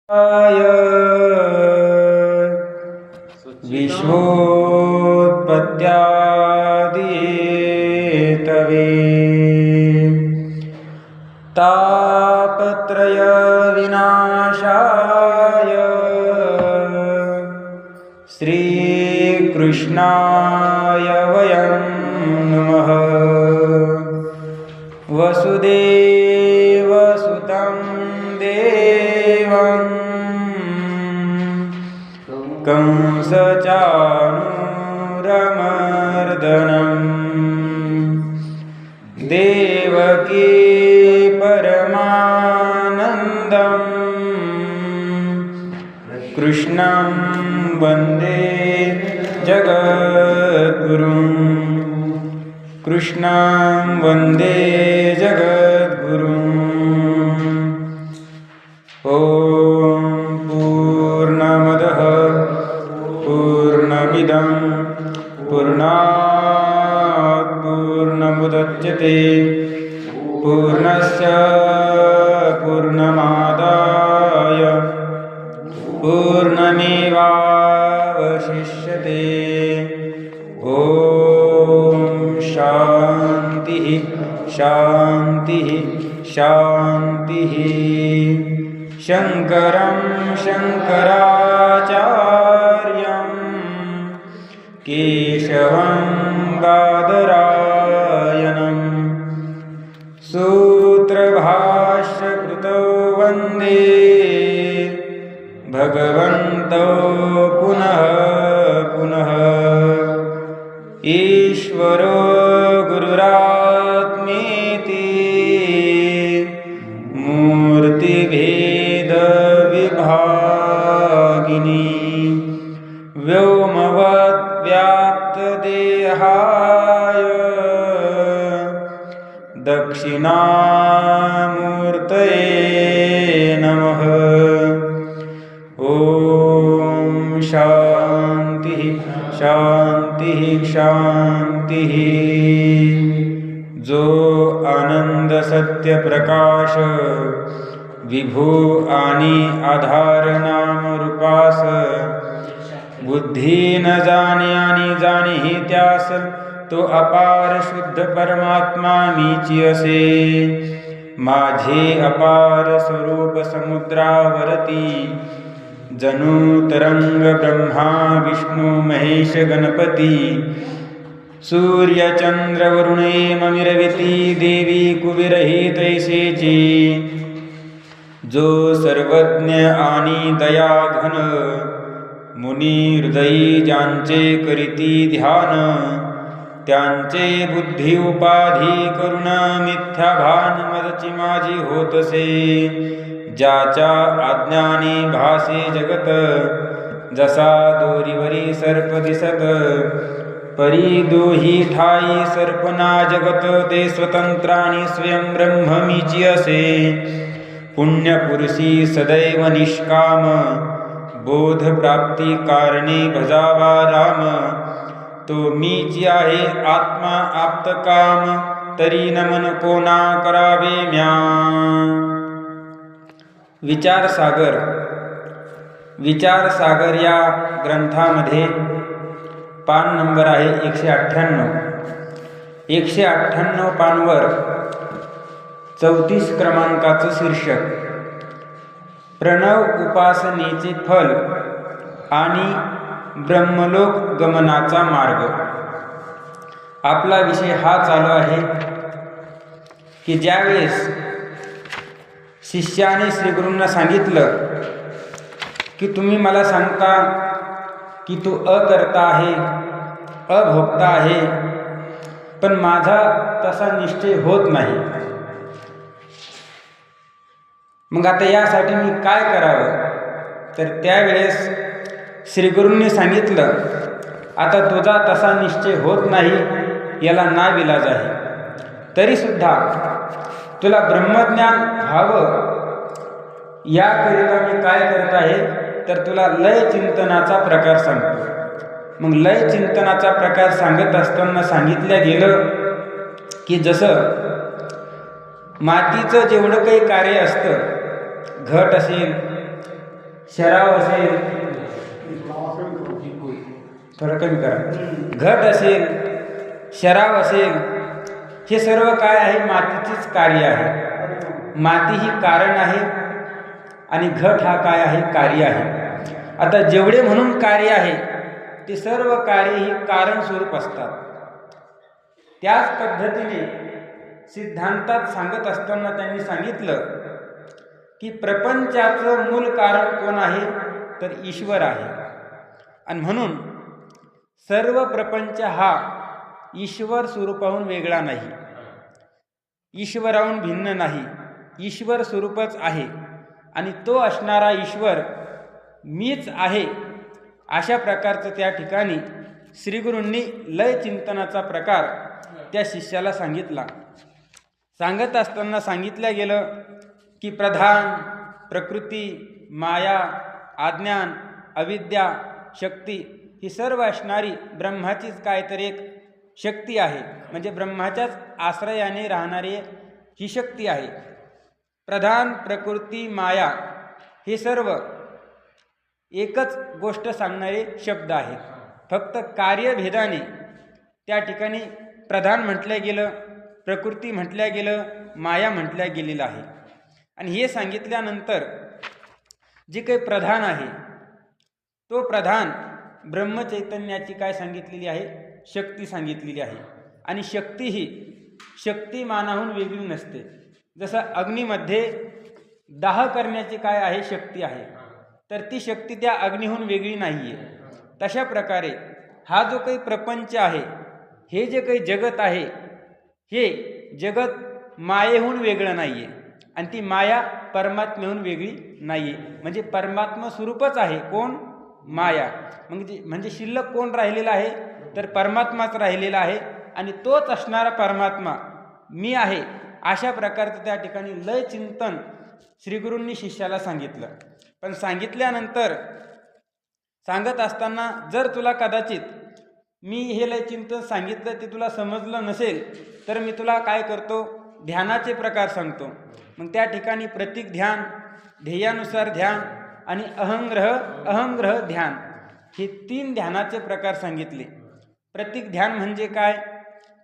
विश्वोत्पत्त्यादिहेतवे तापत्रय विनाशाय श्रीकृष्णाय वयं नमः। वसुदेवसुतं देवं कंसचाणूरमर्दनं देवकी परमानन्दं कृष्णं वन्दे जगद्गुरुं। कृष्णं वन्दे जगद्गुरुं। ॐ पूर्णमदः पूर्णमिदं पूर्णात् पूर्णमुदच्यते पूर्णस्य पूर्णमादाय पूर्णमेवावशिष्यते। ॐ शान्तिः शान्तिः शान्तिः। शङ्करं शङ्कराचार्यं केशवं बादरायणं सूत्रभाष्यकृतौ वन्दे भगवन्तौ पुनः पुनः। ईश्वरो गुरुरात्मेति मूर्तिभेदविभागिनी व्योमवद्व्याप्तदेहाय दक्षिणामूर्तये नमः। ॐ शान्तिः शान्तिः शान्तिः। जो आनंद सत्य प्रकाश विभू आणि आधार नाम रूपास बुद्धी न जाणे आणि जाणेही त्यास तो अपार शुद्ध परमात्मा मीची असे। माझे अपार स्वरूप समुद्रावरती जणू तरंग ब्रह्मा विष्णू महेश गणपती सूर्य चंद्र वरुणे ममिरविती देवी कुबीरही तैसेची। जो सर्वज्ञ आणि दयाघन मुनी हृदयी ज्यांचे करीती ध्यान त्यांचे बुद्धी उपाधी करुण मिथ्या भान मदची माझी होतसे। ज्याच्या आज्ञाने भासे जगत जसा दोरीवरी सर्प दिसत परी दोही ठाई सर्पना जगत ते स्वतंत्रानी स्वयं ब्रह्म मीची असे। पुण्यपुरुषी सदैव निष्काम बोध प्राप्ती कारणे भजावा राम। तो मीची आहे आत्मा आप्त काम तरी नमन कोणा करावे म्या। विचारसागर विचारसागर या ग्रंथामध्ये पान नंबर आहे 198। 198 पानवर 34 क्रमांकाचं शीर्षक प्रणव उपासनेचे फल आणि ब्रह्मलोक गमनाचा मार्ग। आपला विषय हा चालू आहे की ज्यावेळेस शिष्याने श्रीगुरूंना सांगितलं की तुम्ही मला सांगता की तू अकर्ता आहे अभोक्ता आहे पण माझा तसा निश्चय होत नाही। मग आता यासाठी मी काय करावं? तर त्यावेळेस श्रीगुरूंनी सांगितलं आता तुझा तसा निश्चय होत नाही याला नाविलाज आहे तरीसुद्धा तुला ब्रह्मज्ञान व्हावं याकरिता मी काय करत आहे तर तुला लय चिंतनाचा प्रकार सांगतो। मग लय चिंतनाचा प्रकार सांगत असताना सांगितलं गेलं की जसं मातीचं जेवढं काही कार्य असतं घट असेल शराव असेल, थोडं कमी करा, घट असेल, शराव असेल, हे सर्व काय आहे? मातीचीच कार्य आहे. माती ही कारण आहे आणि घट हा काय आहे? कार्य आहे. आता जेवढे म्हणून कार्य आहे ते सर्व कार्य ही कारण स्वरूप असतात. त्याच पद्धतीने सिद्धांतात सांगत असताना त्यांनी सांगितलं की प्रपंचाचं मूल कारण कोण आहे? तर ईश्वर आहे. आणि म्हणून सर्व प्रपंच हा ईश्वर स्वरूपाहून वेगळा नाही, ईश्वराहून भिन्न नाही, ईश्वर स्वरूपच आहे. आणि तो असणारा ईश्वर मीच आहे, अशा प्रकारचं त्या ठिकाणी श्रीगुरूंनी लय चिंतनाचा प्रकार त्या शिष्याला सांगितला. सांगत असताना सांगितलं गेलं की प्रधान, प्रकृती, माया, अज्ञान, अविद्या, शक्ती ही सर्व असणारी ब्रह्माचीच काहीतरी एक शक्ती आहे. म्हणजे ब्रह्माच्याच आश्रयाने राहणारी ही शक्ती आहे. प्रधान, प्रकृती, माया हे सर्व एकच गोष्ट सांगणारे शब्द आहेत. फक्त कार्यभेदाने त्या ठिकाणी प्रधान म्हटलं गेलं, प्रकृती म्हटल्या गेलं, माया म्हटल्या गेलेलं आहे. आणि हे सांगितल्यानंतर जे काही प्रधान आहे तो प्रधान ब्रह्मचैतन्याची काय सांगितलेली आहे? शक्ती सांगितलेली आहे. आणि शक्ती ही शक्तिमानाहून वेगळी नसते. जसं अग्नीमध्ये दाह करण्याची काय आहे? शक्ती आहे, तर ती शक्ती त्या अग्नीहून वेगळी नाही आहे. तशा प्रकारे हा जो काही प्रपंच आहे, हे जे काही जगत आहे, हे जगत मायेहून वेगळं नाही आहे आणि ती माया परमात्म्याहून वेगळी नाही आहे. म्हणजे परमात्मा स्वरूपच आहे. कोण? माया. म्हणजे शिल्लक कोण राहिलेला आहे? तर परमात्माच राहिलेला आहे. आणि तोच असणारा परमात्मा मी आहे, अशा प्रकारचं त्या ठिकाणी लय चिंतन श्रीगुरूंनी शिष्याला सांगितलं. पण सांगितल्यानंतर सांगत असताना जर तुला कदाचित मी हे लय चिंतन सांगितलं ते तुला समजलं नसेल, तर मी तुला काय करतो? ध्यानाचे प्रकार सांगतो. मग त्या ठिकाणी प्रतीक ध्यान, ध्येयानुसार ध्यान आणि अहंग्रह ध्यान हे 3 ध्यानाचे प्रकार सांगितले. प्रतीक ध्यान म्हणजे काय?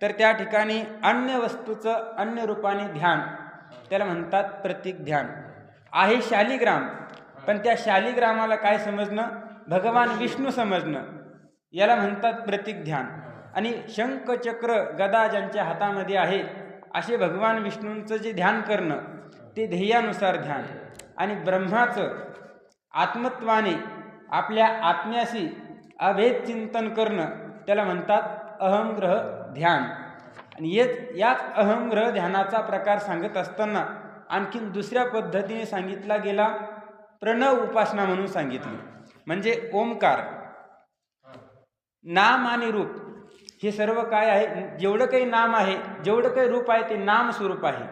तर त्या ठिकाणी अन्य वस्तूचं अन्य रूपाने ध्यान, त्याला म्हणतात प्रतीक ध्यान. आहे शालिग्राम, पण त्या शालिग्रामाला काय समजणं? भगवान विष्णू समजणं, याला म्हणतात प्रतीक ध्यान. आणि शंख, चक्र, गदा ज्यांच्या हातामध्ये आहे असे भगवान विष्णूंचं जे ध्यान करणं ते ध्येयानुसार ध्यान. आणि ब्रह्माचं आत्मत्वाने आपल्या आत्म्याशी अभेद चिंतन करणं त्याला म्हणतात अहंग्रह ध्यान. आणि याच अहंग्रह ध्यानाचा प्रकार सांगत असताना आणखीन दुसऱ्या पद्धतीने सांगितला गेला, प्रणव उपासना म्हणून सांगितली. म्हणजे ओमकार, नाम आणि रूप हे सर्व काय आहे? जेवढं काही नाम आहे, जेवढं काही रूप आहे ते नाम स्वरूप आहे.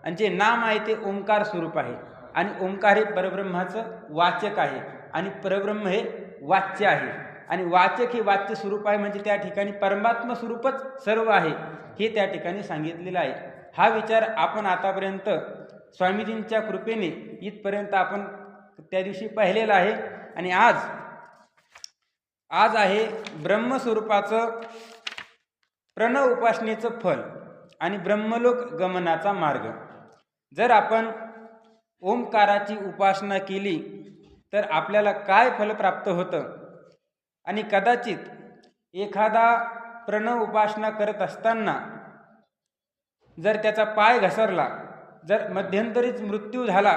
आणि जे नाम आहे ते ओंकार स्वरूप आहे. आणि ओंकार हे परब्रह्माचं वाचक आहे आणि परब्रह्म हे वाच्य आहे. आणि वाचक हे वाच्य स्वरूप आहे, म्हणजे त्या ठिकाणी परमात्मा स्वरूपच सर्व आहे हे त्या ठिकाणी सांगितलेलं आहे. हा विचार आपण आतापर्यंत स्वामीजींच्या कृपेने इथपर्यंत आपण त्या दिवशी पाहिलेला आहे. आणि आज आहे ब्रह्मस्वरूपाचं प्रणव उपासनेचं फल आणि ब्रह्मलोक गमनाचा मार्ग. जर आपण ओंकाराची उपासना केली तर आपल्याला काय फल प्राप्त होतं? आणि कदाचित एखादा प्रणव उपासना करत असताना जर त्याचा पाय घसरला, जर मध्यंतरीच मृत्यू झाला,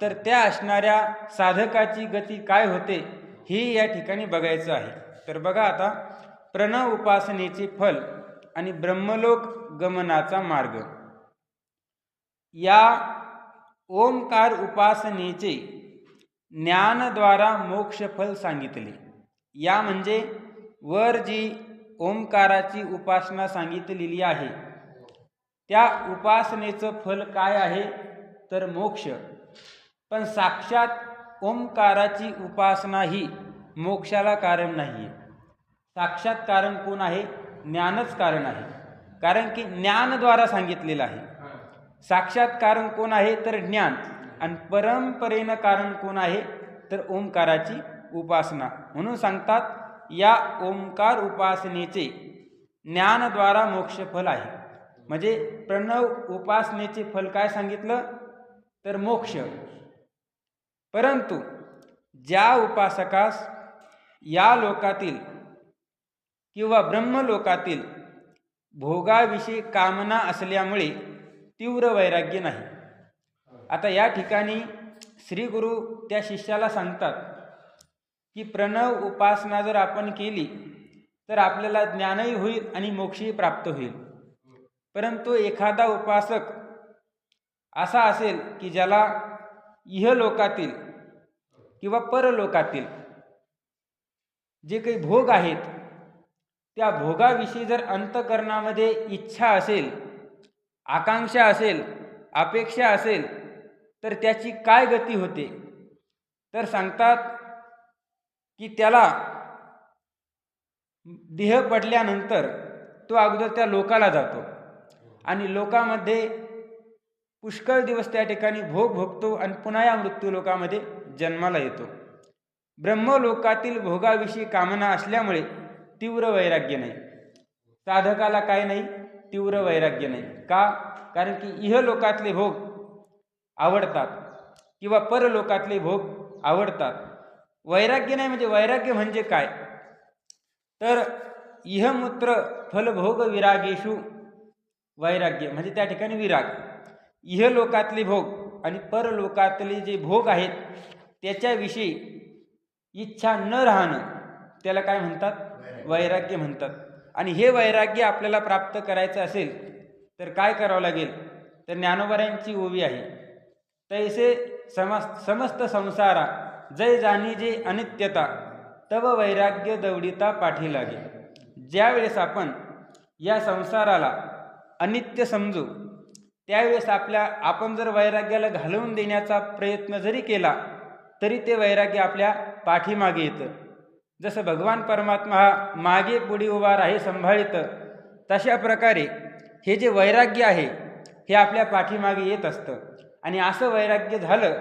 तर त्या असणाऱ्या साधकाची गती काय होते हे या ठिकाणी बघायचं आहे. तर बघा आता, प्रणव उपासनेचे फल आणि ब्रह्मलोक गमनाचा मार्ग. या ओंकार उपासनेचे ज्ञानद्वारा मोक्षफल सांगितले. या म्हणजे वर जी ओंकाराची उपासना सांगितलेली आहे त्या उपासनेचं फल काय आहे? तर मोक्ष. पण साक्षात ओंकाराची उपासना ही मोक्षाला कारण नाही आहे. साक्षात कारण कोण आहे? ज्ञानच कारण आहे. कारण की ज्ञानद्वारा सांगितलेलं आहे. साक्षात कारण कोण आहे? तर ज्ञान. आणि परंपरेनं कारण कोण आहे? तर ओंकाराची उपासना. म्हणून सांगतात या ओंकार उपासनेचे ज्ञानद्वारा मोक्षफल आहे. म्हणजे प्रणव उपासनेचे फल काय सांगितलं तर मोक्ष. परंतु ज्या उपासकास या लोकातील किंवा ब्रह्मलोकातील भोगाविषयी कामना असल्यामुळे तीव्र वैराग्य नाही. आता या ठिकाणी श्री गुरु त्या शिष्याला सांगतात की प्रणव उपासना जर आपण केली तर आपल्याला ज्ञानही होईल आणि मोक्षही प्राप्त होईल. परंतु एखादा उपासक असा असेल की ज्याला इहलोकातील किंवा परलोकातील जे काही भोग आहेत त्या भोगाविषयी जर अंतःकरणामध्ये इच्छा असेल, आकांक्षा असेल, अपेक्षा असेल तर त्याची काय गती होते तर सांगतात की त्याला देह पडल्यानंतर तो अगोदर त्या लोकाला जातो आणि लोकामध्ये पुष्कळ दिवस त्या ठिकाणी भोग भोगतो आणि पुन्हा या मृत्यूलोकामध्ये जन्माला येतो. ब्रह्मलोकातील भोगाविषयी कामना असल्यामुळे तीव्र वैराग्य नाही. साधकाला काय नाही, तीव्र वैराग्य नाही. का? कारण की इहलोकातले भोग आवडतात किंवा परलोकातले भोग आवडतात. वैराग्य नाही. म्हणजे काय तर इहमूत्र फलभोग विरागेषु वैराग्य म्हणजे त्या ठिकाणी विराग. इहलोकातले भोग आणि परलोकातले जे भोग आहेत त्याच्याविषयी इच्छा न राहणं त्याला काय म्हणतात, वैराग्य म्हणतात. आणि हे वैराग्य आपल्याला प्राप्त करायचं असेल तर काय करावं लागेल तर ज्ञानोबारायांची ओवी आहे, तैसे समस्त संसारा जय जाणी जे अनित्यता तव वैराग्य दौडिता पाठी लागे. ज्यावेळेस आपण या संसाराला अनित्य समजू त्यावेळेस आपण जर वैराग्याला घालवून देण्याचा प्रयत्न जरी केला तरी ते वैराग्य आपल्या पाठीमागे येतं. जसं भगवान परमात्मा हा मागे पुढे उभा आहे संभाळित, तशा प्रकारे हे जे वैराग्य आहे हे आपल्या पाठीमागे येत असतं. आणि असं वैराग्य झालं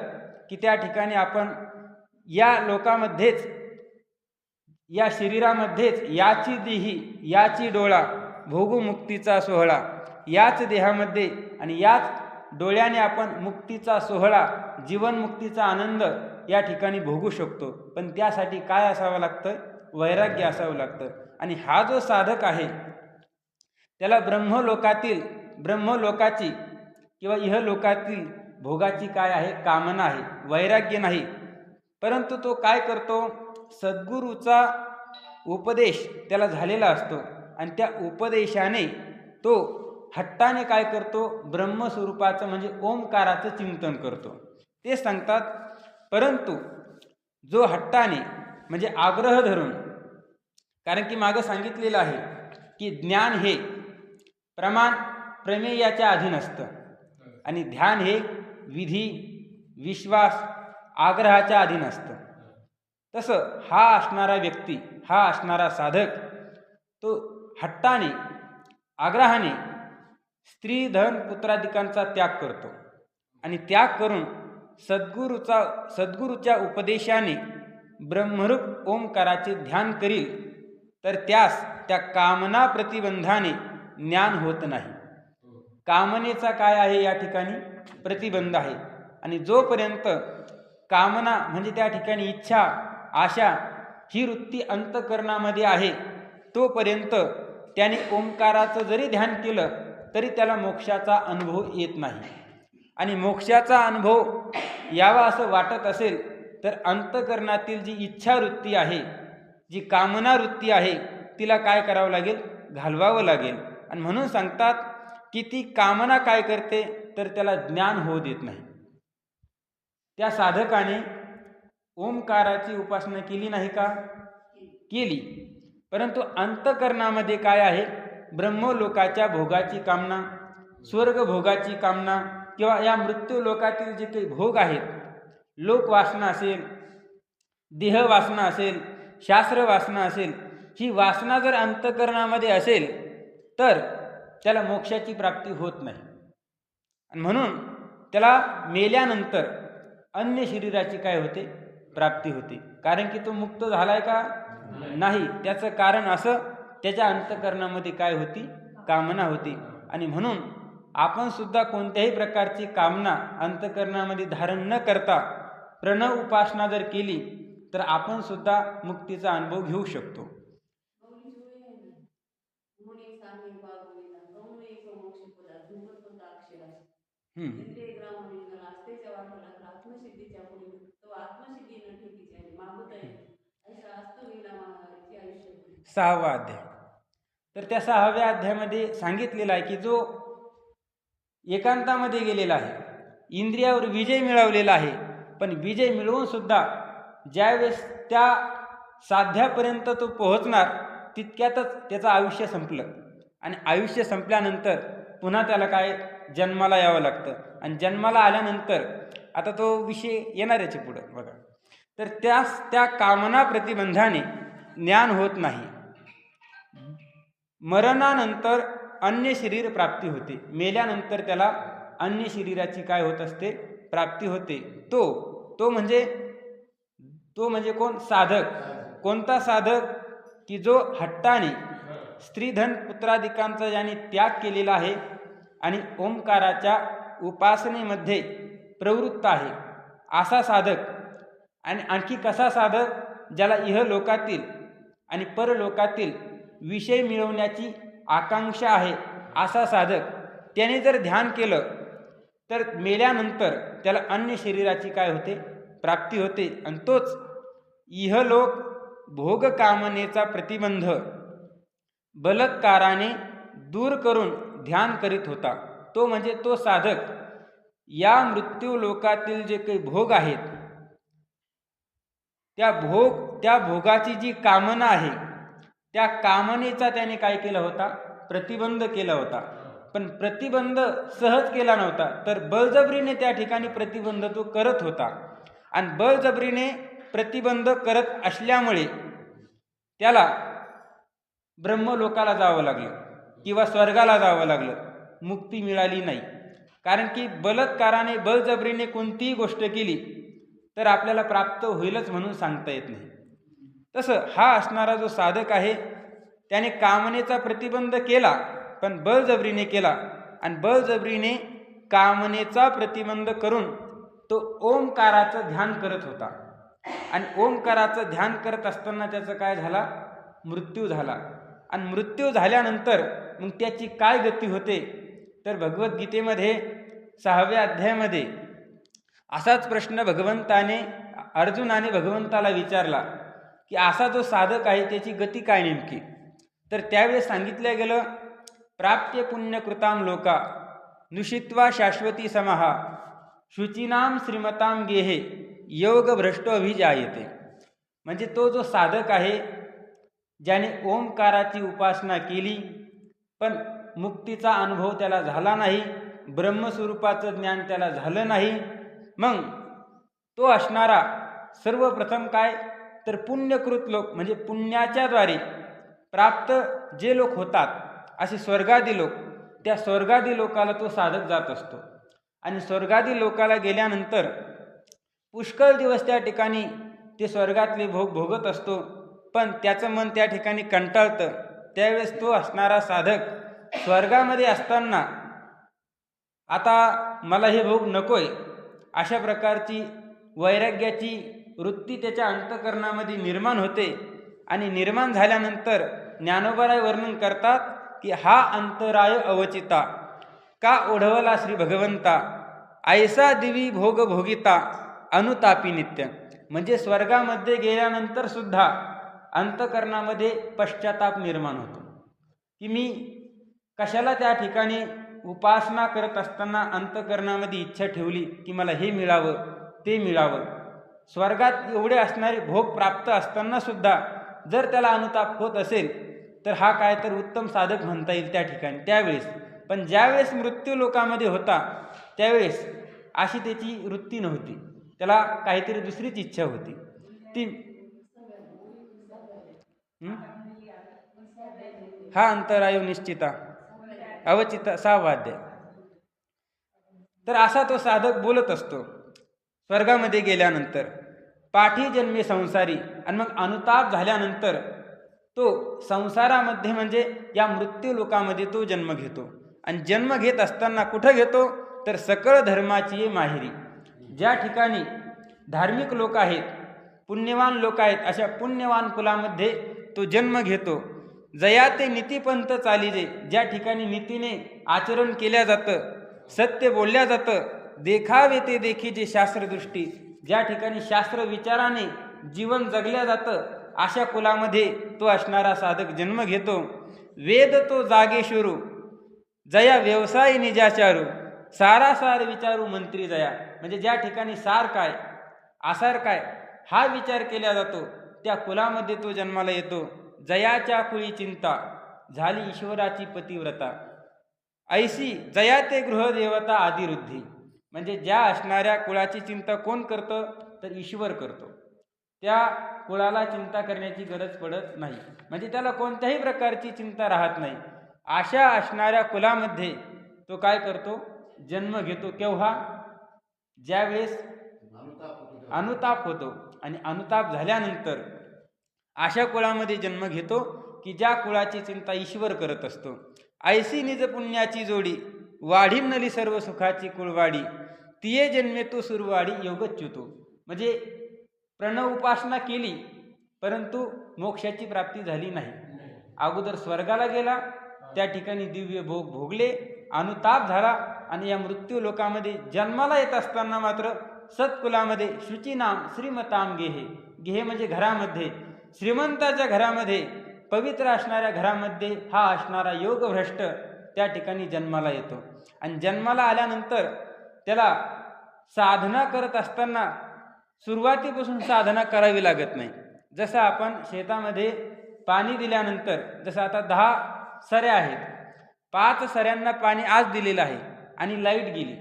की त्या ठिकाणी आपण या लोकामध्येच, या शरीरामध्येच याची देही याची डोळा भोगमुक्तीचा सोहळा, याच देहामध्ये आणि याच डोळ्याने आपण मुक्तीचा सोहळा, जीवनमुक्तीचा आनंद या ठिकाणी भोगू शकतो. पण त्यासाठी काय असावं लागतं, वैराग्य असावं लागतं. आणि हा जो साधक आहे त्याला ब्रह्मलोकाची किंवा इहलोकातील भोगाची काय आहे, कामना आहे, वैराग्य नाही. परंतु तो काय करतो, सद्गुरूचा उपदेश त्याला झालेला असतो आणि त्या उपदेशाने तो हट्टाने काय करतो, ब्रह्मस्वरूपाचं म्हणजे ओंकाराचं चिंतन करतो. ते सांगतात. परंतु जो हट्टाने म्हणजे आग्रह धरून, कारण की मागं सांगितलेलं आहे की ज्ञान हे प्रमेयाच्या अधीन असतं आणि ध्यान हे विधी, विश्वास, आग्रहाच्या अधीन असतं. तसं हा असणारा व्यक्ती, हा असणारा साधक तो हट्टाने, आग्रहाने स्त्री, धन, पुत्रादिकांचा त्याग करतो आणि त्याग करून सद्गुरूच्या उपदेशाने ब्रह्मरूप ओंकाराचे ध्यान करील तर त्यास त्या कामना प्रतिबंधाने ज्ञान होत नाही. कामनेचा काय आहे या ठिकाणी, प्रतिबंध आहे. आणि जोपर्यंत कामना म्हणजे त्या ठिकाणी इच्छा, आशा ही वृत्ती अंतःकरणामध्ये आहे तोपर्यंत त्याने ओंकाराचं जरी ध्यान केलं तरी त्याला मोक्षाचा अनुभव येत नाही. आणि मोक्षाचा अनुभव यावा असं वाटत असेल तर अंतःकरणातील जी इच्छावृत्ती आहे, जी कामना वृत्ती आहे तिला काय करावं लागेल, घालवावं लागेल. आणि म्हणून सांगतात की ती कामना काय करते तर त्याला ज्ञान होऊ देत नाही. त्या साधकाने ओंकाराची उपासना केली नाही का, केली. परंतु अंतःकरणामध्ये काय आहे, ब्रह्मलोकाच्या भोगाची कामना, स्वर्ग भोगाची कामना किंवा या मृत्यू लोकातील जे काही भोग आहेत, लोकवासना असेल, देहवासना असेल, शास्त्र वासना असेल, ही वासना जर अंतःकरणामध्ये असेल तर त्याला मोक्षाची प्राप्ती होत नाही. आणि म्हणून त्याला मेल्यानंतर अन्य शरीराची काय होते, प्राप्ती होते. कारण की तो मुक्त झालाय का नाही, त्याचं कारण असं त्याच्या अंतःकरणामध्ये काय होती, कामना होती. आणि म्हणून आपण सुद्धा कोणत्याही प्रकारची कामना अंतःकरणामध्ये धारण न करता प्रणव उपासना जर केली तर आपण सुद्धा मुक्तीचा अनुभव घेऊ शकतो. सहावा अध्याय. तर त्या 6व्या अध्यायामध्ये सांगितलेलं आहे की जो एकांतामध्ये गेलेला आहे, इंद्रियावर विजय मिळवलेला आहे, पण विजय मिळवून सुद्धा ज्यावेळेस त्या साध्यापर्यंत तो पोहोचणार तितक्यातच त्याचं आयुष्य संपलं. आणि आयुष्य संपल्यानंतर पुन्हा त्याला काय जन्माला यावं लागतं. आणि जन्माला आल्यानंतर आता तो विषय येणार याच्या पुढं बघा. तर त्या कामना प्रतिबंधाने ज्ञान होत नाही. मरणानंतर अन्य शरीर प्राप्ती होते. मेल्यानंतर त्याला अन्य शरीराची काय होत असते, प्राप्ती होते. तो म्हणजे कोण, साधक. कोणता साधक, की जो हट्टाने स्त्रीधन पुत्राधिकांचा ज्याने त्याग केलेला आहे आणि ओंकाराच्या उपासनेमध्ये प्रवृत्त आहे असा साधक. आणि आणखी कसा साधक, ज्याला इहलोकातील आणि परलोकातील विषय मिळवण्याची आकांक्षा आहे असा साधक. त्याने जर ध्यान केलं तर मेल्यानंतर त्याला अन्य शरीराची काय होते, प्राप्ती होते. आणि तोच इहलोक भोग कामनेचा प्रतिबंध बलात्काराने दूर करून ध्यान करीत होता. तो म्हणजे तो साधक या मृत्यू लोकातील जे काही भोग आहेत त्या भोगाची जी कामना आहे त्या कामनेचा त्याने काय केला होता, प्रतिबंध केला होता. पण प्रतिबंध सहज केला नव्हता, तर बळजबरीने त्या ठिकाणी प्रतिबंध तो करत होता. आणि बळजबरीने प्रतिबंध करत असल्यामुळे त्याला ब्रह्मलोकाला जावं लागलं किंवा स्वर्गाला जावं लागलं, मुक्ती मिळाली नाही. कारण की बलात्काराने बळजबरीने कोणतीही गोष्ट केली तर आपल्याला प्राप्त होईलच म्हणून सांगता येत नाही. तसं हा असणारा जो साधक आहे त्याने कामनेचा प्रतिबंध केला, पण बळजबरीने केला. आणि बळजबरीने कामनेचा प्रतिबंध करून तो ओंकाराचं ध्यान करत होता. आणि ओंकाराचं ध्यान करत असताना त्याचं काय झाला, मृत्यू झाला. आणि मृत्यू झाल्यानंतर मग त्याची काय गती होते, तर भगवद्गीतेमध्ये 6व्या अध्यायामध्ये असाच प्रश्न अर्जुनाने भगवंताला विचारला की असा जो साधक आहे त्याची गती काय नेमकी. तर त्यावेळेस सांगितलं गेलं, प्राप्य पुण्यकृताम लोका नुषित्वा शाश्वती समहा शुचीनाम श्रीमताम गेहे योग भ्रष्टो अभिजायते. म्हणजे तो जो साधक आहे ज्याने ओंकाराची उपासना केली पण मुक्तीचा अनुभव त्याला झाला नाही, ब्रह्मस्वरूपाचं ज्ञान त्याला झालं नाही, मग तो असणारा सर्वप्रथम काय, तर पुण्यकृत लोक म्हणजे पुण्याच्या द्वारे प्राप्त जे लोक होतात असे स्वर्गादी लोक, त्या स्वर्गादी लोकाला तो साधक जात असतो. आणि स्वर्गादी लोकाला गेल्यानंतर पुष्कळ दिवस त्या ठिकाणी ते स्वर्गातले भोग भोगत असतो. पण त्याचं मन त्या ठिकाणी कंटाळतं. त्यावेळेस तो असणारा साधक स्वर्गामध्ये असताना आता मला हे भोग नकोय अशा प्रकारची वैराग्याची वृत्ती त्याच्या अंतःकरणामध्ये निर्माण होते. आणि निर्माण झाल्यानंतर ज्ञानोबाराय वर्णन करतात की हा अंतराय अवचिता का ओढवला श्री भगवंता ऐसा दिवी भोग भोगिता अनुतापी नित्य. म्हणजे स्वर्गामध्ये गेल्यानंतर सुद्धा अंतःकरणामध्ये पश्चाताप निर्माण होतो की मी कशाला त्या ठिकाणी उपासना करत असताना अंतःकरणामध्ये इच्छा ठेवली की मला हे मिळावं ते मिळावं. स्वर्गात एवढे असणारे भोग प्राप्त असताना सुद्धा जर त्याला अनुताप होत असेल तर हा काय तर उत्तम साधक म्हणता येईल त्या ठिकाणी त्यावेळेस. पण ज्यावेळेस मृत्यू लोकामध्ये होता त्यावेळेस अशी त्याची वृत्ती नव्हती, त्याला काहीतरी दुसरीच इच्छा होती ती. हा अंतरायो निश्चिता अवचिता 6वा अध्याय. तर असा तो साधक बोलत असतो स्वर्गामध्ये गेल्यानंतर. पाठी जन्मे संसारी, आणि मग अनुताप झाल्यानंतर तो संसारामध्ये म्हणजे या मृत्यू लोकामध्ये तो जन्म घेतो. आणि जन्म घेत असताना कुठं घेतो, तर सकळ धर्माची माहेरी. ज्या ठिकाणी धार्मिक लोक आहेत, पुण्यवान लोक आहेत, अशा पुण्यवान कुलामध्ये तो जन्म घेतो. जया ते नीतिपंथ चालीजे, ज्या ठिकाणी नीतीने आचरण केल्या जातं, सत्य बोलल्या जातं, देखावे ते देखीजे शास्त्रदृष्टी, ज्या ठिकाणी शास्त्र विचाराने जीवन जगल्या जातं, अशा कुलामध्ये तो असणारा साधक जन्म घेतो. वेद तो जागेश्वरू, जया व्यवसाय निजाचारू, सारासार विचारू मंत्री जया, म्हणजे ज्या ठिकाणी सार काय आसार काय हा विचार केला जातो, त्या कुलामध्ये तो जन्माला येतो. जयाच्या कुळी चिंता, झाली ईश्वराची पतिव्रता, ऐशी जया ते गृहदेवता आदिरुद्धी, म्हणजे ज्या असणाऱ्या कुळाची चिंता कोण करतं, तर ईश्वर करतो. त्या कुळाला चिंता करण्याची गरज पडत नाही, म्हणजे त्याला कोणत्याही प्रकारची चिंता राहत नाही. अशा असणाऱ्या कुलामध्ये तो काय करतो, जन्म घेतो. केव्हा, ज्यावेळेस अनुताप होतो. आणि अनुताप झाल्यानंतर अशा कुळामध्ये जन्म घेतो की ज्या कुळाची चिंता ईश्वर करत असतो. ऐसी निज पुण्याची जोडी, वाढीमनली सर्व सुखाची कुळवाडी, तिये जन्मे तो सुरवाडी योगच्युतो, म्हणजे प्रणव उपासना केली परंतु मोक्षाची प्राप्ती झाली नाही. अगोदर स्वर्गाला गेला, त्या ठिकाणी दिव्य भोग भोगले, अनुताप झाला, आणि या मृत्यू लोकामध्ये जन्माला येत असताना मात्र सत्कुलामध्ये शुचीनाम श्रीमताम गेहे, गेहे म्हणजे घरामध्ये, श्रीमंताच्या घरामध्ये, पवित्र असणाऱ्या घरामध्ये हा असणारा योगभ्रष्ट त्या ठिकाणी जन्माला येतो. आणि जन्माला आल्यानंतर त्याला साधना करत असताना सुरुवातीपासून साधना करावी लागत नाही. जसं आपण शेतामध्ये पाणी दिल्यानंतर, जसं आता 10 सऱ्या आहेत, 5 सऱ्यांना पाणी आज दिलेलं आहे आणि लाईट गेली,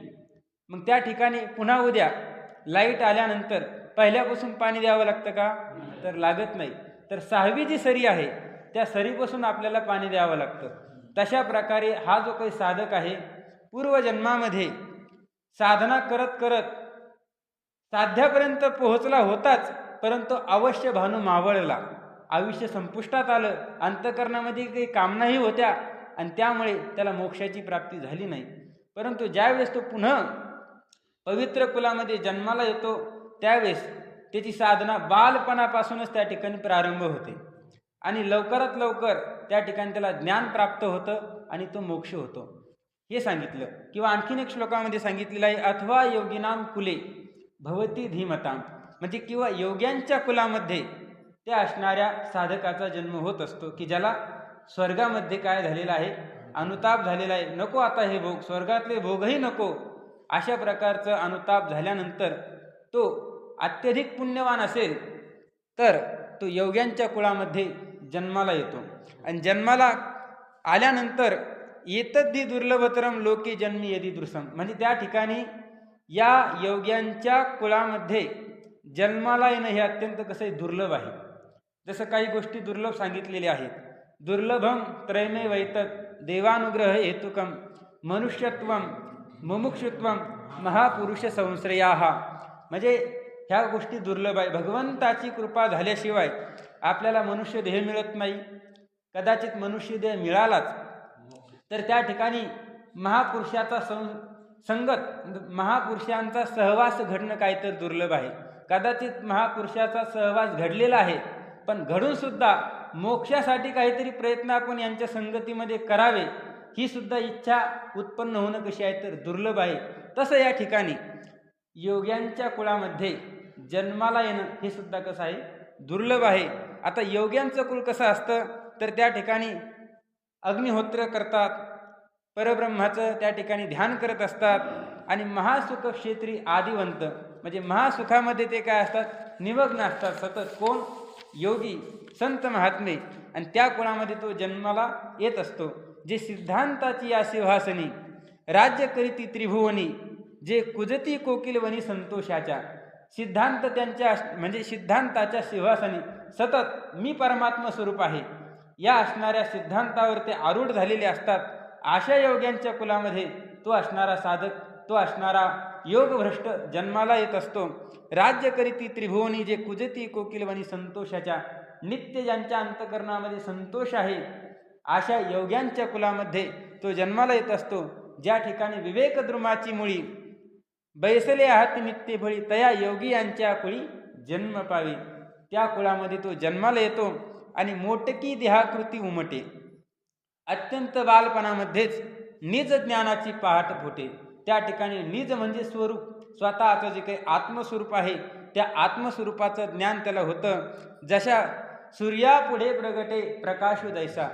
मग त्या ठिकाणी पुन्हा उद्या लाईट आल्यानंतर पहिल्यापासून पाणी द्यावं लागतं का, तर लागत नाही. तर 6वी जी सरी आहे त्या सरीपासून आपल्याला पाणी द्यावं लागतं. तशा प्रकारे हा जो काही साधक आहे, पूर्वजन्मामध्ये साधना करत करत साध्यापर्यंत पोहोचला होताच, परंतु अवश्य भानू मावळला, आयुष्य संपुष्टात आलं, अंतःकरणामध्ये काही कामनाही होत्या आणि त्यामुळे त्याला मोक्षाची प्राप्ती झाली नाही. परंतु ज्यावेळेस तो पुन्हा पवित्र कुलामध्ये जन्माला येतो त्यावेळेस त्याची साधना बालपणापासूनच त्या ठिकाणी प्रारंभ होते आणि लवकरात लवकर त्या ठिकाणी त्याला ज्ञान प्राप्त होतं आणि तो मोक्ष होतो, हे सांगितलं. किंवा आणखीन एक श्लोकामध्ये सांगितलेलं आहे, अथवा योगिनाम कुले भवती धीमताम, म्हणजे किंवा योग्यांच्या कुलामध्ये त्या असणाऱ्या साधकाचा जन्म होत असतो की ज्याला स्वर्गामध्ये काय झालेला आहे, अनुताप झालेला आहे, नको आता हे भोग, स्वर्गातले भोगही नको. अशा प्रकारचं अनुताप झाल्यानंतर तो अत्यधिक पुण्यवान असेल तर तो योग्यांच्या कुळामध्ये जन्माला येतो. आणि जन्माला आल्यानंतर येतद्दी दुर्लभतरम लोके जन्मी यदी दृसम, म्हणजे त्या ठिकाणी या योग्यांच्या कुळामध्ये जन्माला येणं हे अत्यंत कसं दुर्लभ आहे. जसं काही गोष्टी दुर्लभ सांगितलेल्या आहेत, दुर्लभम त्रयमे वैतत देवानुग्रह हेतुकम मनुष्यत्वम मुमुक्षुत्वम महापुरुष संश्रयाहा, म्हणजे ह्या गोष्टी दुर्लभ आहे. भगवंताची कृपा झाल्याशिवाय आपल्याला मनुष्य देह मिळत नाही. कदाचित मनुष्य देह मिळालाच तर त्या ठिकाणी महापुरुषाचा संगत, महापुरुषांचा सहवास घडणं काय तर दुर्लभ आहे. कदाचित महापुरुषाचा सहवास घडलेला आहे, पण घडून सुद्धा मोक्षासाठी काहीतरी प्रयत्न आपण यांच्या संगतीमध्ये करावे, ही सुद्धा इच्छा उत्पन्न होणं कशी आहे तर दुर्लभ आहे. तसं या ठिकाणी योग्यांच्या कुळामध्ये जन्माला येणं हे सुद्धा कसं आहे, दुर्लभ आहे. आता योग्यांचं कुळ कसं असतं तर त्या ठिकाणी अग्निहोत्र करतात, परब्रह्माचं त्या ठिकाणी ध्यान करत असतात आणि महासुख क्षेत्री आदिवंत, म्हणजे महासुखामध्ये ते काय असतात, निमग्न असतात सतत. कोण, योगी संत महात्मे. आणि त्या कुळामध्ये तो जन्माला येत असतो. जे सिद्धांताची या सिंहासनी राज्य करीती त्रिभुवनी, जे कुजती कोकिलवनी संतोषाच्या, सिद्धांत त्यांच्या म्हणजे सिद्धांताच्या सिंहासनी सतत मी परमात्मा स्वरूप आहे या असणाऱ्या सिद्धांतावर ते आरूढ झालेले असतात. अशा योग्यांच्या कुलामध्ये तो असणारा साधक, तो असणारा योगभ्रष्ट जन्माला येत असतो. राज्य करीती त्रिभुवनी जे कुजती कोकिलवनी संतोषाच्या. नित्य ज्यांच्या अंतकरणामध्ये संतोष आहे अशा योग्यांच्या कुलामध्ये तो जन्माला येत असतो. ज्या ठिकाणी विवेक द्रुमाची मुळी बैसले आहात नित्य भळी तया योगी यांच्या कुळी जन्म पावे. त्या कुळामध्ये तो जन्माला येतो आणि मोटकी देहाकृती उमटे. अत्यंत बालपणामध्येच निज ज्ञानाची पहाट फुटे. त्या ठिकाणी निज म्हणजे स्वरूप, स्वतःचं जे काही आत्मस्वरूप आहे त्या आत्मस्वरूपाचं ज्ञान त्याला होतं. जशा सूर्यापुढे प्रगटे प्रकाशू दैसा.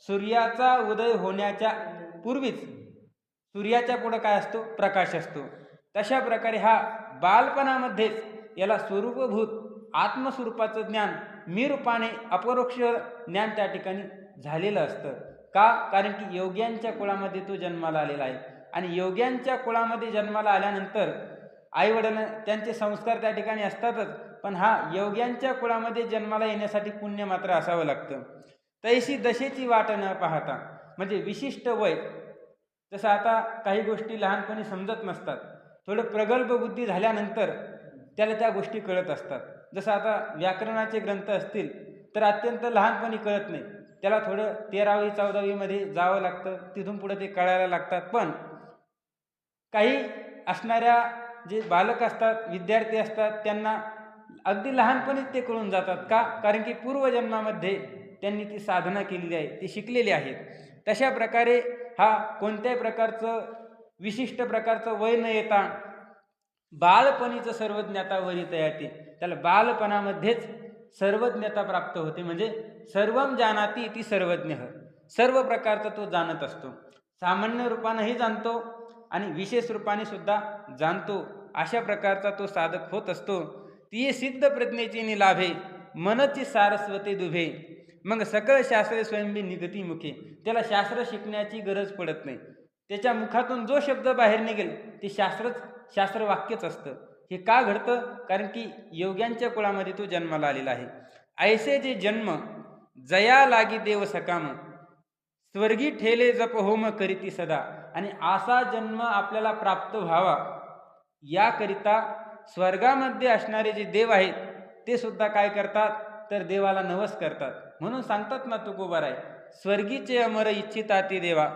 सूर्याचा उदय होण्याच्या पूर्वीच सूर्याच्या पुढं काय असतो? प्रकाश असतो. तशा प्रकारे हा बालपणामध्येच याला स्वरूपभूत आत्मस्वरूपाचं ज्ञान मी रूपाने अपरोक्ष ज्ञान त्या ठिकाणी झालेलं असतं. का? कारण की योग्यांच्या कुळामध्ये तो जन्माला आलेला आहे. आणि योग्यांच्या कुळामध्ये जन्माला आल्यानंतर आईवडील त्यांचे संस्कार त्या ठिकाणी असतातच, पण हा योग्यांच्या कुळामध्ये जन्माला येण्यासाठी पुण्य मात्र असावं लागतं. तैशी दशेची वाट न पाहता, म्हणजे विशिष्ट वय. जसं आता काही गोष्टी लहानपणी समजत नसतात, थोडं प्रगल्भ बुद्धी झाल्यानंतर त्याला त्या गोष्टी कळत असतात. जसं आता व्याकरणाचे ग्रंथ असतील तर अत्यंत लहानपणी कळत नाही, त्याला थोडं 13वी 14वीमध्ये जावं लागतं, तिथून पुढे ते कळायला लागतात. पण काही असणाऱ्या जे बालक असतात, विद्यार्थी असतात, त्यांना अगदी लहानपणीच ते कळून जातात. का? कारण की पूर्वजन्मामध्ये त्यांनी ती साधना केलेली आहे, ते शिकलेले आहेत. तशा प्रकारे हा कोणत्याही प्रकारचं विशिष्ट प्रकारचं वय न येता बालपणीचं सर्वज्ञता वरिता येते. त्याला बालपणामध्येच सर्वज्ञता प्राप्त होते. म्हणजे सर्वम जानाती ती सर्वज्ञ, सर्व प्रकारचा तो जाणत असतो. सामान्य रूपानेही जाणतो आणि विशेष रूपाने सुद्धा जाणतो. अशा प्रकारचा तो साधक होत असतो. ती सिद्ध प्रज्ञेची निलाभे मनची सारस्वते दुभे. मग सकळ शास्त्रे स्वयंबी निगती मुखे. त्याला शास्त्र शिकण्याची गरज पडत नाही. त्याच्या मुखातून जो शब्द बाहेर निघेल ते शास्त्रवाक्यच असतं. हे का घडतं? कारण की योग्यांच्या कुळामध्ये तो जन्माला आलेला आहे. ऐसे जे जन्म जया लागी देव सकाम. स्वर्गी ठेले जप होम करीती सदा. आणि असा जन्म आपल्याला प्राप्त व्हावा याकरिता स्वर्गामध्ये असणारे जे देव आहेत ते सुद्धा काय करतात? तर देवाला नवस करतात. म्हणून सांगतात ना तुकोबाराय, स्वर्गीचे अमर इच्छिता ते देवा,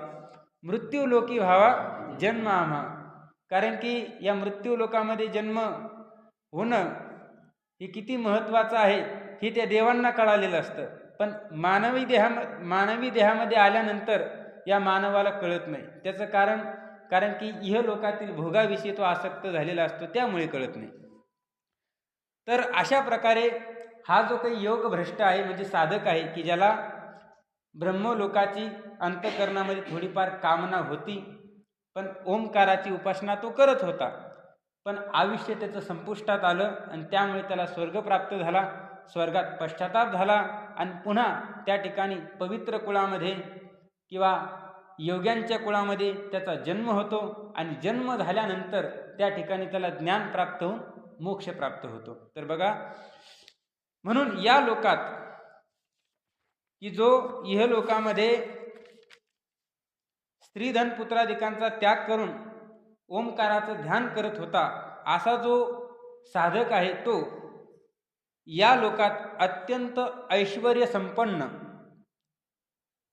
मृत्यू लोकी व्हावा जन्म आम्हा. कारण की या मृत्यू लोकामध्ये जन्म होणं हे किती महत्त्वाचं आहे हे त्या देवांना कळालेलं असतं. पण मानवी देहामध्ये आल्यानंतर या मानवाला कळत नाही. त्याचं कारण की इहलोकातील भोगाविषयी तो आसक्त झालेला असतो, त्यामुळे कळत नाही. तर अशा प्रकारे हा जो काही योग भ्रष्ट आहे, म्हणजे साधक आहे की ज्याला ब्रह्मलोकाची अंतकरणामध्ये थोडीफार कामना होती, पण ओंकाराची उपासना तो करत होता, पण आयुष्य त्याचं संपुष्टात आलं आणि त्यामुळे त्याला स्वर्ग प्राप्त झाला. स्वर्गात पश्चाताप झाला आणि पुन्हा त्या ठिकाणी पवित्र कुळामध्ये किंवा योग्यांच्या कुळामध्ये त्याचा जन्म होतो आणि जन्म झाल्यानंतर त्या ठिकाणी त्याला ज्ञान प्राप्त होऊन मोक्ष प्राप्त होतो. तर बघा, म्हणून या लोकात की जो इहलोकामध्ये स्त्रीधन पुत्रादिकांचा त्याग करून ओंकाराचं ध्यान करत होता, असा जो साधक आहे तो या लोकात अत्यंत ऐश्वर्य संपन्न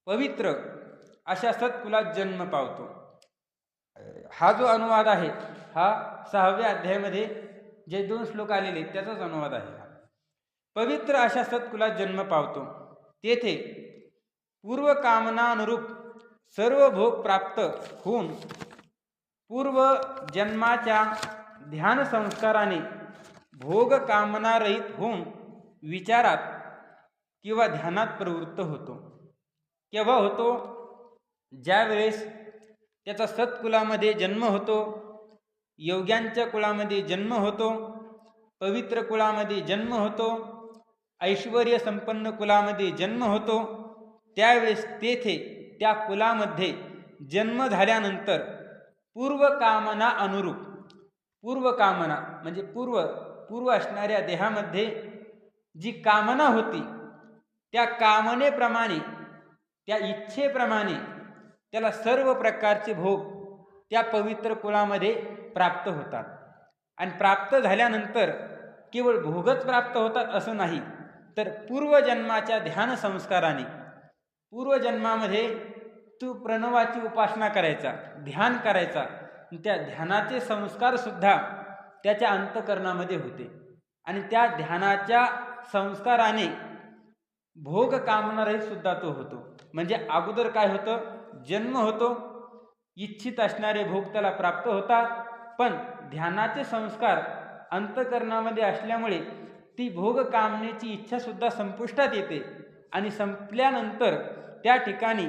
पवित्र अशा सत्कुलात जन्म पावतो. हा जो अनुवाद आहे हा 6व्या अध्यायामध्ये जे 2 श्लोक आलेले त्याचाच अनुवाद आहे. पवित्र अशा सत्कुलात जन्म पावतो. तेथे पूर्व कामनानुरूप सर्व भोग प्राप्त होऊन पूर्व जन्माच्या ध्यान संस्काराने भोग कामनारहित होऊन विचारात किंवा ध्यानात प्रवृत्त होतो. केव्हा होतो? ज्या वेळेस त्याचा सत्कुलामध्ये जन्म होतो, योग्यांच्या कुळामध्ये जन्म होतो, पवित्र कुळामध्ये जन्म होतो, ऐश्वर्य संपन्न कुलामध्ये जन्म होतो, त्यावेळेस तेथे त्या कुलामध्ये जन्म झाल्यानंतर पूर्वकामना अनुरूप, पूर्वकामना म्हणजे पूर्व असणाऱ्या देहामध्ये जी कामना होती त्या कामनेप्रमाणे, त्या इच्छेप्रमाणे त्याला सर्व प्रकारचे भोग त्या पवित्र कुळामध्ये प्राप्त होतात. आणि प्राप्त झाल्यानंतर केवळ भोगच प्राप्त होतात असं नाही, तर पूर्वजन्माच्या ध्यान संस्काराने पूर्वजन्मामध्ये तू प्रणवाची उपासना करायचा, ध्यान करायचा, त्या ध्यानाचे संस्कारसुद्धा त्याच्या अंतःकरणामध्ये होते. आणि त्या ध्यानाच्या संस्काराने भोग कामणारही सुद्धा तो होतो. म्हणजे अगोदर काय होतं, जन्म होतो, इच्छित असणारे भोग त्याला प्राप्त होतात, पण ध्यानाचे संस्कार अंतःकरणामध्ये असल्यामुळे ती भोग कामनेची इच्छासुद्धा संपुष्टात येते. आणि संपल्यानंतर त्या ठिकाणी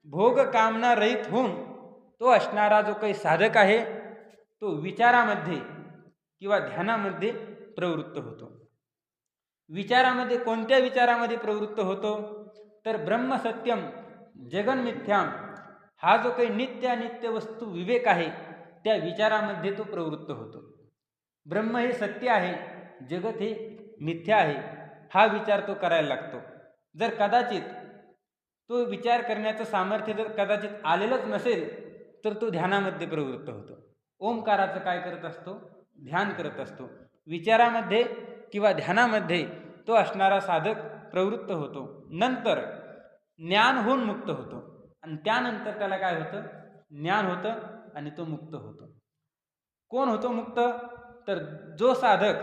भोग कामना रहित होऊन तो असणारा जो काही साधक आहे तो विचारामध्ये किंवा ध्यानामध्ये प्रवृत्त होतो. विचारामध्ये कोणत्या विचारामध्ये प्रवृत्त होतो, तर ब्रह्मसत्यम जगन्मिथ्याम हा जो काही नित्य अनित्य वस्तू विवेक आहे त्या विचारामध्ये तो प्रवृत्त होतो. ब्रह्म हे सत्य आहे, जगत हे मिथ्या आहे, हा विचार तो करायला लागतो. जर कदाचित तो विचार करण्याचं सामर्थ्य जर कदाचित आलेलंच नसेल तर तो ध्यानामध्ये प्रवृत्त होतो. ओंकाराचं काय करत असतो, ध्यान करत असतो. विचारामध्ये किंवा ध्यानामध्ये तो असणारा साधक प्रवृत्त होतो. नंतर ज्ञान होऊन मुक्त होतो आणि त्यानंतर त्याला काय होतं, ज्ञान होतं आणि तो मुक्त होतो. कोण होतो मुक्त, तर जो साधक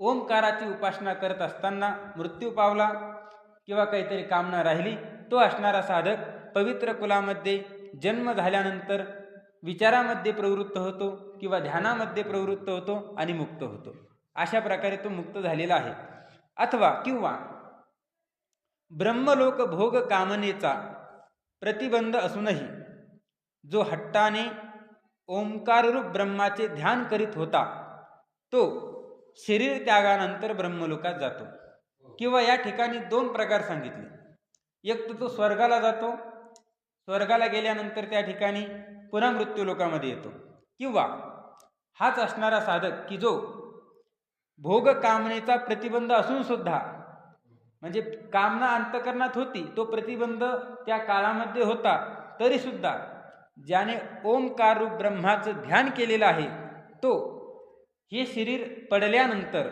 ओंकाराची उपासना करत असताना मृत्यू पावला किंवा काहीतरी कामना राहिली, तो असणारा साधक पवित्र कुलामध्ये जन्म झाल्यानंतर विचारामध्ये प्रवृत्त होतो किंवा ध्यानामध्ये प्रवृत्त होतो आणि मुक्त होतो. अशा प्रकारे तो मुक्त झालेला आहे. अथवा किंवा ब्रह्मलोक भोग कामनेचा प्रतिबंध असूनही जो हट्टाने ओंकाररूप ब्रह्माचे ध्यान करीत होता तो शरीर त्यागानंतर ब्रह्मलोकात जातो. किंवा या ठिकाणी दोन प्रकार सांगितले. एक तर तो स्वर्गाला जातो, स्वर्गाला गेल्यानंतर त्या ठिकाणी पुन्हा मृत्यू लोकामध्ये येतो. किंवा हाच असणारा साधक की जो भोग कामनेचा प्रतिबंध असून सुद्धा, म्हणजे कामना अंतःकरणात होती, तो प्रतिबंध त्या काळामध्ये होता, तरी सुद्धा ज्याने ओंकार रूप ब्रह्माचं ध्यान केलेलं आहे तो हे शरीर पडल्यानंतर,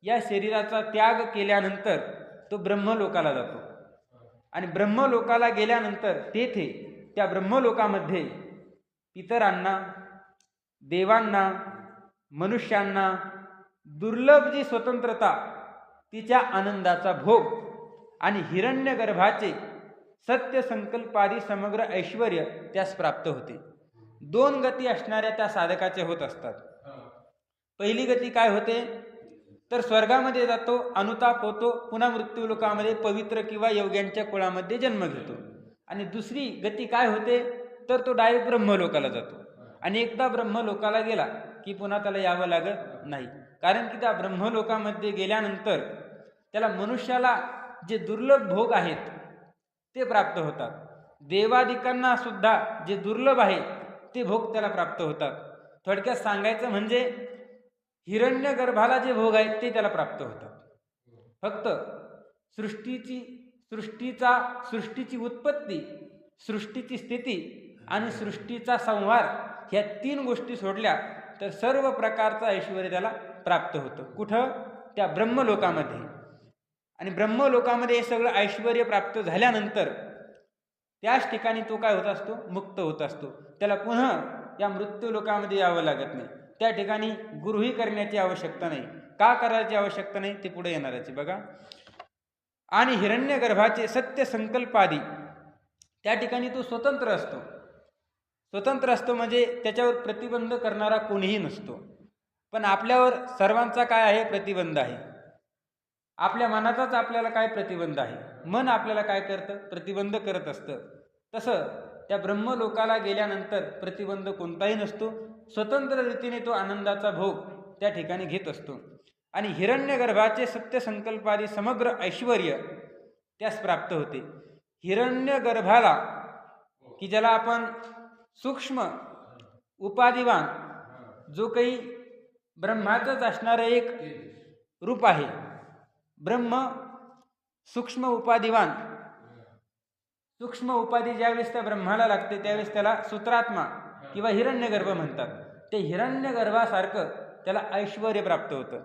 या शरीराचा त्याग केल्यानंतर तो ब्रह्मलोकाला जातो. आणि ब्रह्मलोकाला गेल्यानंतर तेथे त्या ब्रह्मलोकामध्ये पितरांना, देवांना, मनुष्यांना दुर्लभ जी स्वतंत्रता, तिच्या आनंदाचा भोग आणि हिरण्यगर्भाचे सत्य संकल्पादी समग्र ऐश्वर त्यास प्राप्त होते. दोन गती असणाऱ्या त्या साधकाचे होत असतात. पहिली गती काय होते, तर स्वर्गामध्ये जातो, अनुताप होतो, पुन्हा मृत्यू लोकामध्ये पवित्र किंवा योग्यांच्या कुळामध्ये जन्म घेतो. आणि दुसरी गती काय होते, तर तो डायरेक्ट ब्रह्मलोकाला जातो. आणि एकदा ब्रह्मलोकाला गेला की पुन्हा त्याला यावं लागत नाही. कारण की त्या ब्रह्मलोकामध्ये गेल्यानंतर त्याला मनुष्याला जे दुर्लभ भोग आहेत ते प्राप्त होतात. देवादिकांना सुद्धा जे दुर्लभ आहे ते भोग त्याला प्राप्त होतात. थोडक्यात सांगायचं म्हणजे हिरण्यगर्भाला जे भोग आहेत ते त्याला प्राप्त होतात. फक्त सृष्टीची उत्पत्ती, सृष्टीची स्थिती आणि सृष्टीचा संहार ह्या तीन गोष्टी सोडल्या तर सर्व प्रकारचं ऐश्वर त्याला प्राप्त होतं. कुठं, त्या ब्रह्मलोकामध्ये. आणि ब्रह्मलोकामध्ये हे सगळं ऐश्वर प्राप्त झाल्यानंतर त्याच ठिकाणी तो काय होत असतो, मुक्त होत असतो. त्याला पुन्हा या मृत्यू लोकामध्ये यावं लागत नाही. त्या ठिकाणी गुरुही करण्याची आवश्यकता नाही. का करायची आवश्यकता नाही ते पुढे येणारच बघा. आणि हिरण्यगर्भाचे सत्य संकल्पादी, त्या ठिकाणी तो स्वतंत्र असतो. स्वतंत्र असतो म्हणजे त्याच्यावर प्रतिबंध करणारा कोणीही नसतो. पण आपल्यावर सर्वांचा काय आहे, प्रतिबंध आहे. आपल्या मनाचाच आपल्याला काय प्रतिबंध आहे. मन आपल्याला काय करतं, प्रतिबंध करत असतं. तसं त्या ब्रह्मलोकाला गेल्यानंतर प्रतिबंध कोणताही नसतो. स्वतंत्र रीतीने तो आनंदाचा भोग त्या ठिकाणी घेत असतो. आणि हिरण्यगर्भाचे सत्य संकल्पादी समग्र ऐश्वर त्यास प्राप्त होते. हिरण्यगर्भाला की ज्याला आपण सूक्ष्म उपाधिवान, जो काही ब्रह्माचंच असणारं एक रूप आहे, ब्रह्म सूक्ष्म उपाधिवान, सूक्ष्म उपाधी ज्यावेळेस त्या ब्रह्माला लागते त्यावेळेस त्याला सूत्रात्मा किंवा हिरण्यगर्भ म्हणतात. ते हिरण्यगर्भासारखं त्याला ऐश्वर प्राप्त होतं.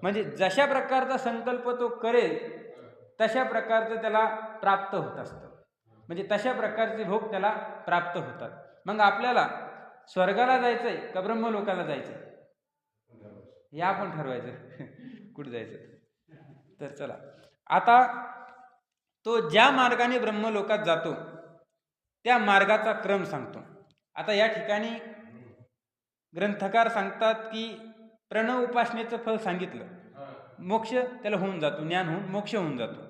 म्हणजे जशा प्रकारचा संकल्प तो करेल तशा प्रकारचं त्याला प्राप्त होत असतं. म्हणजे तशा प्रकारचे भोग त्याला प्राप्त होतात. मग आपल्याला स्वर्गाला जायचंय का ब्रह्मलोकाला जायचंय हे आपण ठरवायचं. कुठं जायचं. तर चला, आता तो ज्या मार्गाने ब्रह्मलोकात जातो त्या मार्गाचा क्रम सांगतो. आता या ठिकाणी ग्रंथकार सांगतात की प्रणव उपासनेचं फल सांगितलं, मोक्ष त्याला होऊन जातो, ज्ञान होऊन मोक्ष होऊन जातो.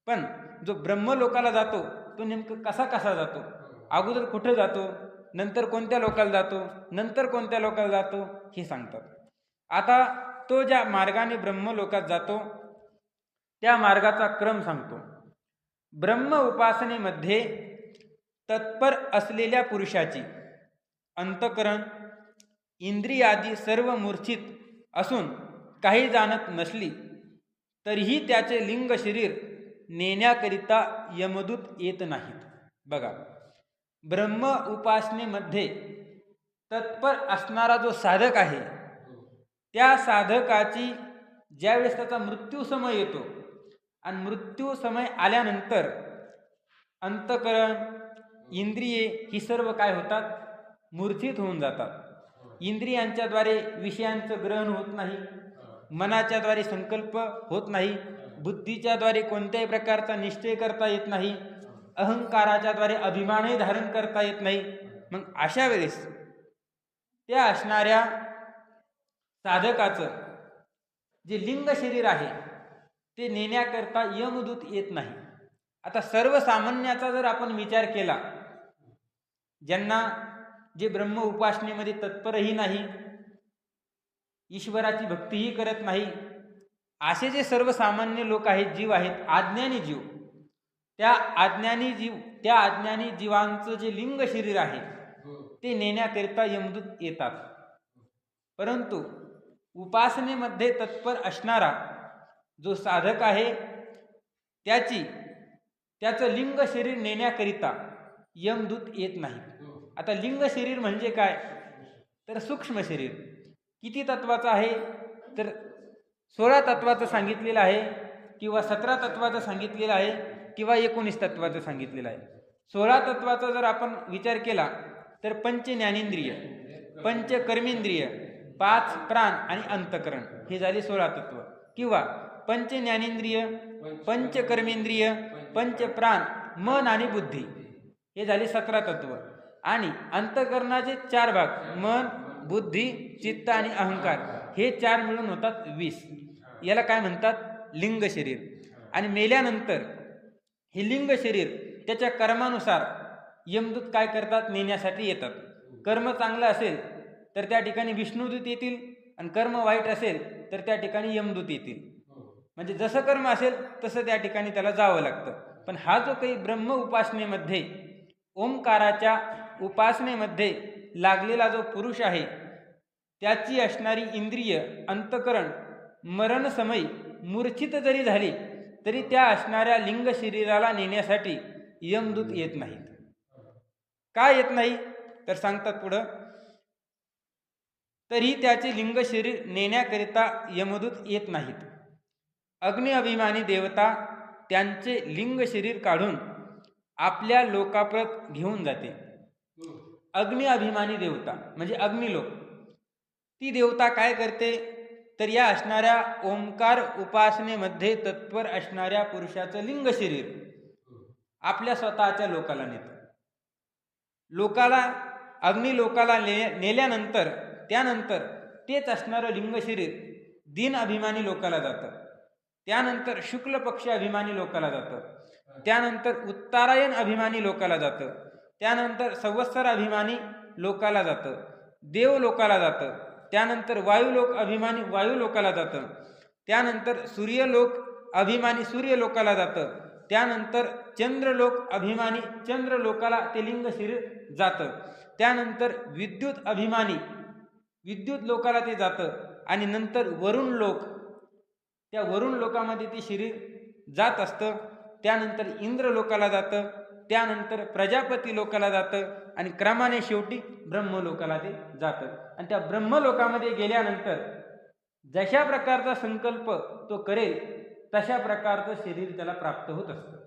पण जो ब्रह्मलोकाला जातो तो नेमकं कसा कसा जातो, अगोदर कुठं जातो, नंतर कोणत्या लोकाला जातो, नंतर कोणत्या लोकाला जातो हे सांगतात. आता तो ज्या मार्गाने ब्रह्मलोकात जातो त्या मार्गाचा क्रम सांगतो. ब्रह्म उपासनेमध्ये तत्पर असलेल्या पुरुषाची अंतकरण इंद्रियादी सर्व मूर्छित असून काही जाणत नसली तरीही त्याचे लिंग शरीर नेण्याकरिता यमदूत येत नाहीत. बघा, ब्रह्म उपासनेमध्ये तत्पर असणारा जो साधक आहे त्या साधकाची ज्यावेळेस त्याचा मृत्यू समय येतो आणि मृत्यू समय आल्यानंतर अंतकरण इंद्रिये ही सर्व काय होतात, मूर्छित होऊन जातात. इंद्रियांच्याद्वारे विषयांचं ग्रहण होत नाही, मनाच्याद्वारे संकल्प होत नाही, बुद्धीच्याद्वारे कोणत्याही प्रकारचा निश्चय करता येत नाही, अहंकाराच्याद्वारे अभिमानही धारण करता येत नाही. मग अशा वेळेस त्या असणाऱ्या साधकाचं जे लिंग शरीर आहे ते नेण्याकरता यमदूत येत नाही. आता सर्वसामान्याचा जर आपण विचार केला, ज्यांना जे ब्रह्म उपासनेमध्ये तत्परही नाही, ईश्वराची भक्तीही करत नाही, असे जे सर्वसामान्य लोक आहेत, जीव आहेत, अज्ञानी जीव, त्या अज्ञानी जीवांचं जे लिंग शरीर आहे ते नेण्याकरिता यमदूत येतात. परंतु उपासनेमध्ये तत्पर असणारा जो साधक आहे त्याचं लिंग शरीर नेण्याकरिता यमदूत येत नाही. आता लिंग शरीर म्हणजे काय, तर सूक्ष्म शरीर. किती तत्वाचं आहे, तर 16 तत्वाचं सांगितलेलं आहे, किंवा 17 तत्वाचं सांगितलेलं आहे, किंवा 19 तत्वाचं सांगितलेलं आहे. 16 तत्वाचा जर आपण विचार केला तर पंच ज्ञानेंद्रिय, पंच कर्मेंद्रिय, 5 प्राण आणि अंतकरण हे झाले 16 तत्व. किंवा पंच ज्ञानेंद्रिय, पंच कर्मेंद्रिय, पंच प्राण, मन आणि बुद्धी हे झाले 17 तत्व. आणि अंतकरणाचे 4 भाग, मन, बुद्धी, चित्त आणि अहंकार, हे 4 मिळून होतात 20. याला काय म्हणतात, लिंग शरीर. आणि मेल्यानंतर हे लिंग शरीर त्याच्या कर्मानुसार यमदूत काय करतात, नेण्यासाठी येतात. कर्म चांगलं असेल तर त्या ठिकाणी विष्णुदूत येतील, आणि कर्म वाईट असेल तर त्या ठिकाणी यमदूत येतील. म्हणजे जसं कर्म असेल तसं त्या ठिकाणी त्याला जावं लागतं. पण हा जो काही ब्रह्म उपासनेमध्ये, ओंकाराच्या उपासनेमध्ये लागलेला जो पुरुष आहे त्याची असणारी इंद्रिय, अंतकरण मरणसमयी मूर्छित जरी झाली तरी त्या असणाऱ्या लिंग शरीराला नेण्यासाठी यमदूत येत नाहीत. का येत नाही, तर सांगतात पुढं, तरी त्याचे लिंग शरीर नेण्याकरिता यमदूत येत नाहीत. अग्नि अभिमानी देवता त्यांचे लिंग शरीर काढून आपल्या लोकाप्रत घेऊन जाते. अग्नि अभिमानी देवता म्हणजे अग्निलोक. ती देवता काय करते, तर या असणाऱ्या ओंकार उपासनेमध्ये तत्पर असणाऱ्या पुरुषाचं लिंग शरीर आपल्या स्वतःच्या लोकाला नेतं. अग्निलोकाला नेल्यानंतर त्यानंतर तेच असणारं लिंग शरीर दिन अभिमानी लोकाला जातं, त्यानंतर शुक्ल पक्ष अभिमानी लोकाला जातं, त्यानंतर उत्तरायण अभिमानी लोकाला जातं, त्यानंतर संवत्सर अभिमानी लोकाला जातं, देव लोकाला जातं, त्यानंतर वायुलोक अभिमानी वायू लोकाला जातं, त्यानंतर सूर्यलोक अभिमानी सूर्य लोकाला जातं, त्यानंतर चंद्रलोक अभिमानी चंद्र लोकाला ते लिंग शरीर जातं, त्यानंतर विद्युत अभिमानी विद्युत लोकाला ते जातं, आणि नंतर वरुण लोक, त्या वरुण लोकामध्ये ते शरीर जात असतं, त्यानंतर इंद्र लोकाला जातं, त्यानंतर प्रजापती लोकाला जातं, आणि क्रमाने शेवटी ब्रह्मलोकाला ते जातं. आणि त्या ब्रह्मलोकामध्ये गेल्यानंतर जशा प्रकारचा संकल्प तो करेल तशा प्रकारचं शरीर त्याला प्राप्त होत असतं.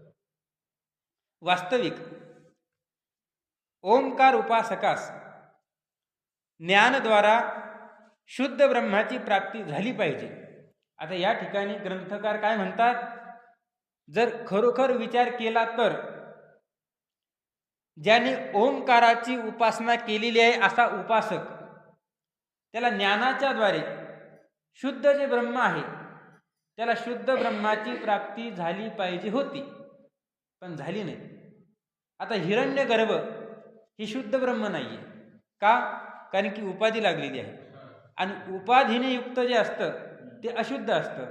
वास्तविक ओंकार उपासकास ज्ञानद्वारा शुद्ध ब्रह्माची प्राप्ती झाली पाहिजे. आता या ठिकाणी ग्रंथकार काय म्हणतात, जर खरोखर विचार केला तर ज्याने ओंकाराची उपासना केलेली आहे असा उपासक, त्याला ज्ञानाच्या द्वारे शुद्ध जे ब्रह्म आहे त्याला शुद्ध ब्रह्माची प्राप्ती झाली पाहिजे होती, पण झाली नाही. आता हिरण्यगर्भ ही शुद्ध ब्रह्म नाहीये. का? कारण की उपाधी लागलेली आहे, आणि उपाधीने युक्त जे असतं ते अशुद्ध असतं,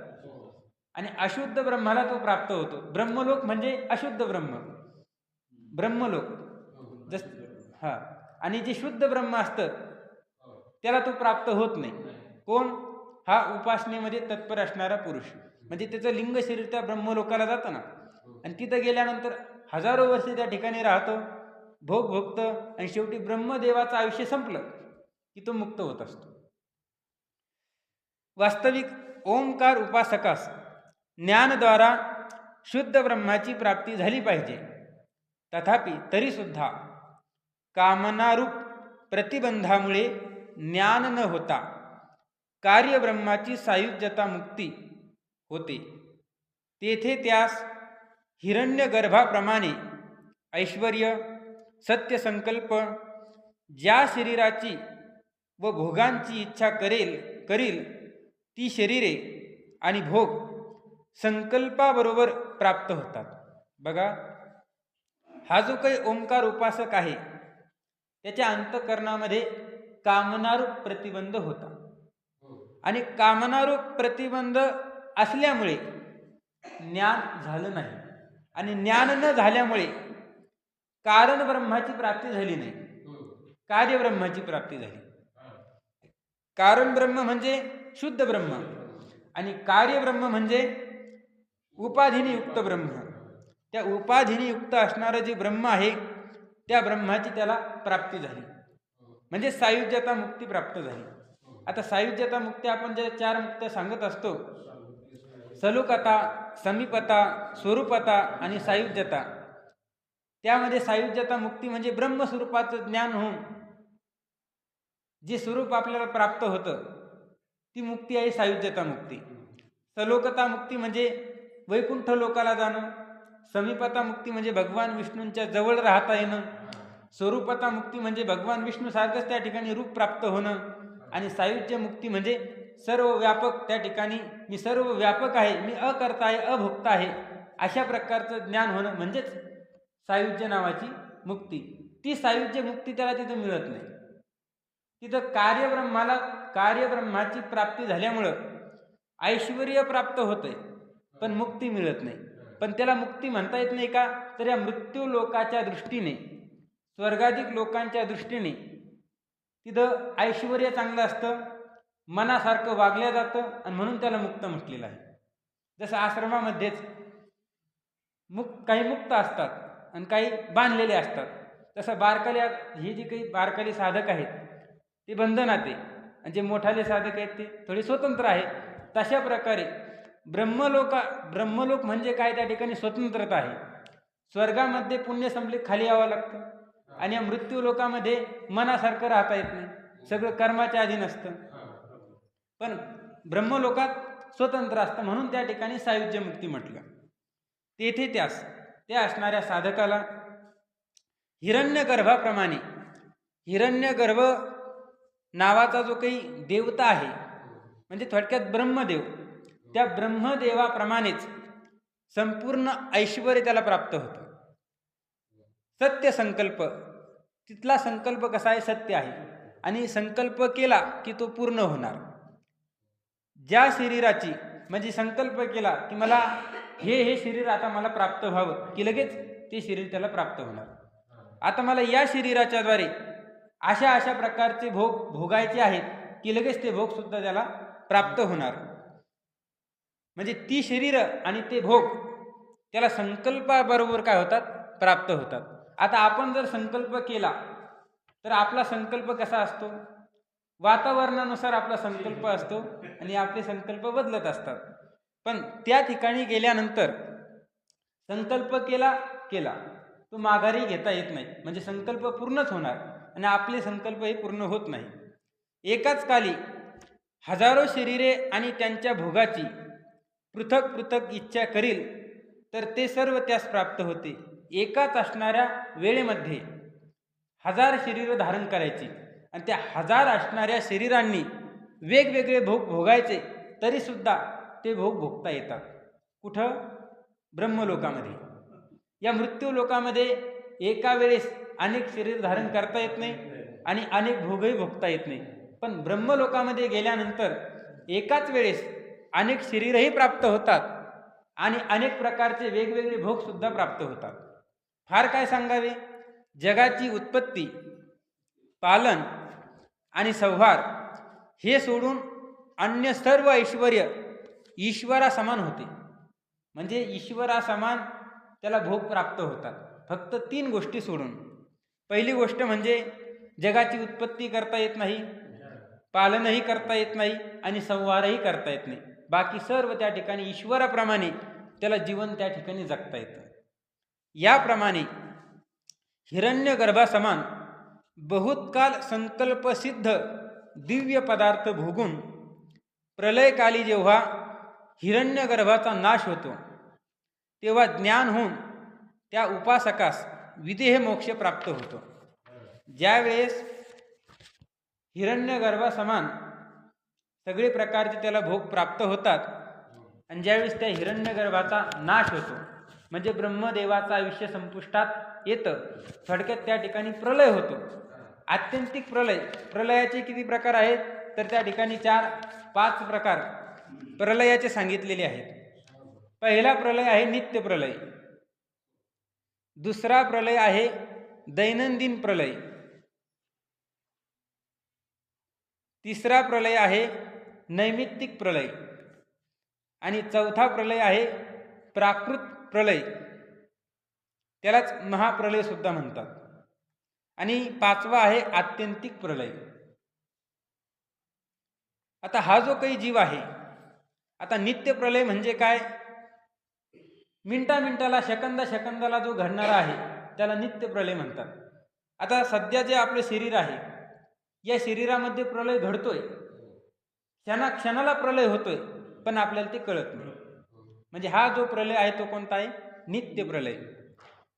आणि अशुद्ध ब्रह्माला तो प्राप्त होतो. ब्रह्मलोक म्हणजे अशुद्ध ब्रह्म, ब्रह्मलोक जस आणि जे शुद्ध ब्रह्म असतं त्याला तो प्राप्त होत नाही. कोण? हा उपासनेमध्ये तत्पर असणारा पुरुष. म्हणजे त्याचं लिंग शरीर त्या ब्रह्मलोकाला जातं ना, आणि तिथं गेल्यानंतर हजारो वर्षे त्या ठिकाणी राहतो, भोग भोगतं, आणि शेवटी ब्रह्मदेवाचं आयुष्य संपलं की तो मुक्त होत असतो. वास्तविक ओंकार उपासकास ज्ञानद्वारा शुद्ध ब्रह्माची प्राप्ती झाली पाहिजे. तथापि तरीसुद्धा कामनारूप प्रतिबंधामुळे ज्ञान न होता कार्यब्रह्माची सायुज्यता मुक्ती होते. तेथे त्यास हिरण्यगर्भाप्रमाणे ऐश्वर्य, सत्यसंकल्प, ज्या शरीराची व भोगांची इच्छा करील ती शरीरे आणि भोग संकल्पाबरोबर प्राप्त होतात. बघा, हा जो काही ओंकार उपासक आहे त्याच्या अंतःकरणामध्ये कामनारूप प्रतिबंध होता, आणि कामनारूप प्रतिबंध असल्यामुळे ज्ञान झालं नाही, आणि ज्ञान न झाल्यामुळे कारण ब्रह्माची प्राप्ती झाली नाही, कार्यब्रह्माची प्राप्ती झाली. कारण ब्रह्म म्हणजे शुद्ध ब्रह्म, आणि कार्यब्रह्म म्हणजे उपाधीने युक्त ब्रह्म. त्या उपाधीने युक्त असणारं जे ब्रह्म आहे त्या ब्रह्माची त्याला प्राप्ती झाली, म्हणजे सायुज्यता मुक्ती प्राप्त झाली. आता सायुज्यता मुक्ती आपण ज्या 4 मुक्त्या सांगत असतो, सलोकता, समीपता, स्वरूपता आणि सायुज्यता, त्यामध्ये सायुज्यता मुक्ती म्हणजे ब्रह्मस्वरूपाचं ज्ञान होऊन जे स्वरूप आपल्याला प्राप्त होतं ती मुक्ती आहे सायुज्यता मुक्ती. सलोकता मुक्ती म्हणजे वैकुंठ लोकाला जाणं, समीपता मुक्ती म्हणजे भगवान विष्णूंच्या जवळ राहता येणं, स्वरूपता मुक्ती म्हणजे भगवान विष्णू सारखंच त्या ठिकाणी रूप प्राप्त होणं, आणि सायुज्य मुक्ती म्हणजे सर्व व्यापक, त्या ठिकाणी मी सर्व व्यापक आहे, मी अकर्ता आहे, अभोक्ता आहे, अशा प्रकारचं ज्ञान होणं म्हणजेच सायुज्य नावाची मुक्ती. ती सायुज्य मुक्ती त्याला तिथं मिळत नाही. तिथं कार्यब्रह्माची प्राप्ती झाल्यामुळं ऐश्वर्य प्राप्त होतंय, पण मुक्ती मिळत नाही. पण त्याला मुक्ती म्हणता येत नाही का? तर या मृत्यू लोकाच्या दृष्टीने, स्वर्गाधिक लोकांच्या दृष्टीने तिथं ऐश्वर्य चांगलं असतं, मनासारखं वागल्या जातं, आणि म्हणून त्याला मुक्त म्हटलेलं आहे. जसं आश्रमामध्येच काही मुक्त असतात आणि काही बांधलेले असतात, तसं हे जे काही बारकाली साधक आहेत ते बंधनात आहे, आणि जे मोठाले साधक आहेत ते थोडे स्वतंत्र आहेत. तशा प्रकारे ब्रह्मलोक म्हणजे काय? त्या ठिकाणी स्वतंत्रता आहे. स्वर्गामध्ये पुण्य संपले खाली यावं लागतं, आणि या मृत्यू लोकामध्ये मनासारखं राहता येत नाही, सगळं कर्माच्या अधीन असतं. पण ब्रह्मलोकात स्वतंत्र असतं, म्हणून त्या ठिकाणी सायुज्य मुक्ती म्हटलं. तेथे त्या असणाऱ्या साधकाला हिरण्यगर्भाप्रमाणे, हिरण्यगर्भ नावाचा जो काही देवता आहे म्हणजे थोडक्यात ब्रह्मदेव, त्या ब्रह्मदेवाप्रमाणेच संपूर्ण ऐश्वर्य त्याला प्राप्त होतं. सत्य संकल्प, तिथला संकल्प कसा आहे? सत्य आहे, आणि संकल्प केला की तो पूर्ण होणार. ज्या शरीराची म्हणजे संकल्प केला की मला हे शरीर आता मला प्राप्त व्हावं, की लगेच ते शरीर त्याला प्राप्त होणार. आता मला या शरीराच्या द्वारे अशा प्रकारचे भोग भोगायचे आहेत की लगेच ते भोग सुद्धा त्याला प्राप्त होणार. म्हणजे ती शरीर आणि ते भोग त्याला संकल्पाबरोबर काय होतात? प्राप्त होतात. आता आपण जर संकल्प केला तर आपला संकल्प कसा असतो? वातावरणानुसार आपला संकल्प असतो आणि आपले संकल्प बदलत असतात. पण त्या ठिकाणी गेल्यानंतर संकल्प केला तो माघारी घेता येत नाही. म्हणजे संकल्प पूर्णच होणार आणि आपले संकल्प हे पूर्ण होत नाही. एकाच काली हजारो शरीरे आणि त्यांच्या भोगाची पृथक पृथक इच्छा करील तर ते सर्व त्यास प्राप्त होते. एकाच असणाऱ्या वेळेमध्ये 1000 शरीर धारण करायची आणि त्या 1000 असणाऱ्या शरीरांनी वेगवेगळे भोग भोगायचे तरी सुद्धा ते भोग भोगता येतात. कुठं? ब्रह्मलोकामध्ये. या मृत्यू लोकामध्ये एका वेळेस अनेक शरीर धारण करता येत नाही आणि अनेक भोगही भोगता येत नाही. पण ब्रह्मलोकामध्ये गेल्यानंतर एकाच वेळेस अनेक शरीरही प्राप्त होतात आणि अनेक प्रकारचे वेगवेगळे भोग सुद्धा प्राप्त होतात. फार काय सांगावे. जगाची उत्पत्ती, पालन आणि संहार हे सोडून अन्य सर्व ऐश्वर्य ईश्वरा समान होते. म्हणजे ईश्वरा समान त्याला भोग प्राप्त होतात फक्त 3 गोष्टी सोडून. पहिली गोष्ट म्हणजे जगाची उत्पत्ती करता येत नाही, पालनही करता येत नाही आणि संहारही करता येत नाही. बाकी सर्व त्या ठिकाणी ईश्वराप्रमाणे त्याला जीवन त्या ठिकाणी जगता येतं. याप्रमाणे हिरण्यगर्भासमान बहुतकाल संकल्पसिद्ध दिव्य पदार्थ भोगून प्रलयकाली जेव्हा हिरण्यगर्भाचा नाश होतो तेव्हा ज्ञान होऊन त्या उपासकास विदेह मोक्ष प्राप्त होतो. ज्यावेळेस हिरण्यगर्भासमान सगळे प्रकारचे त्याला भोग प्राप्त होतात आणि ज्यावेळेस त्या हिरण्यगर्भाचा नाश होतो म्हणजे ब्रह्मदेवाचं आयुष्य संपुष्टात येतं. थोडक्यात त्या ठिकाणी प्रलय होतो. आत्यंतिक प्रलय. प्रलयाचे किती प्रकार आहेत? तर त्या ठिकाणी 4-5 प्रकार प्रलयाचे सांगितलेले आहेत. पहिला प्रलय आहे नित्य प्रलय. दुसरा प्रलय आहे दैनंदिन प्रलय. तिसरा प्रलय आहे नैमित्तिक प्रलय आणि चौथा प्रलय आहे प्राकृत प्रलय. त्यालाच महाप्रलय सुद्धा म्हणतात. आणि 5वा आहे आत्यंतिक प्रलय. आता हा जो काही जीव आहे, आता नित्य प्रलय म्हणजे काय? मिनिटाला सेकंदाला जो घडणारा आहे त्याला नित्य प्रलय म्हणतात. आता सध्या जे आपले शरीर आहे या शरीरामध्ये प्रलय घडतोय, क्षणाला प्रलय होतोय, पण आपल्याला ते कळत नाही. म्हणजे हा जो प्रलय आहे तो कोणता आहे? नित्य प्रलय.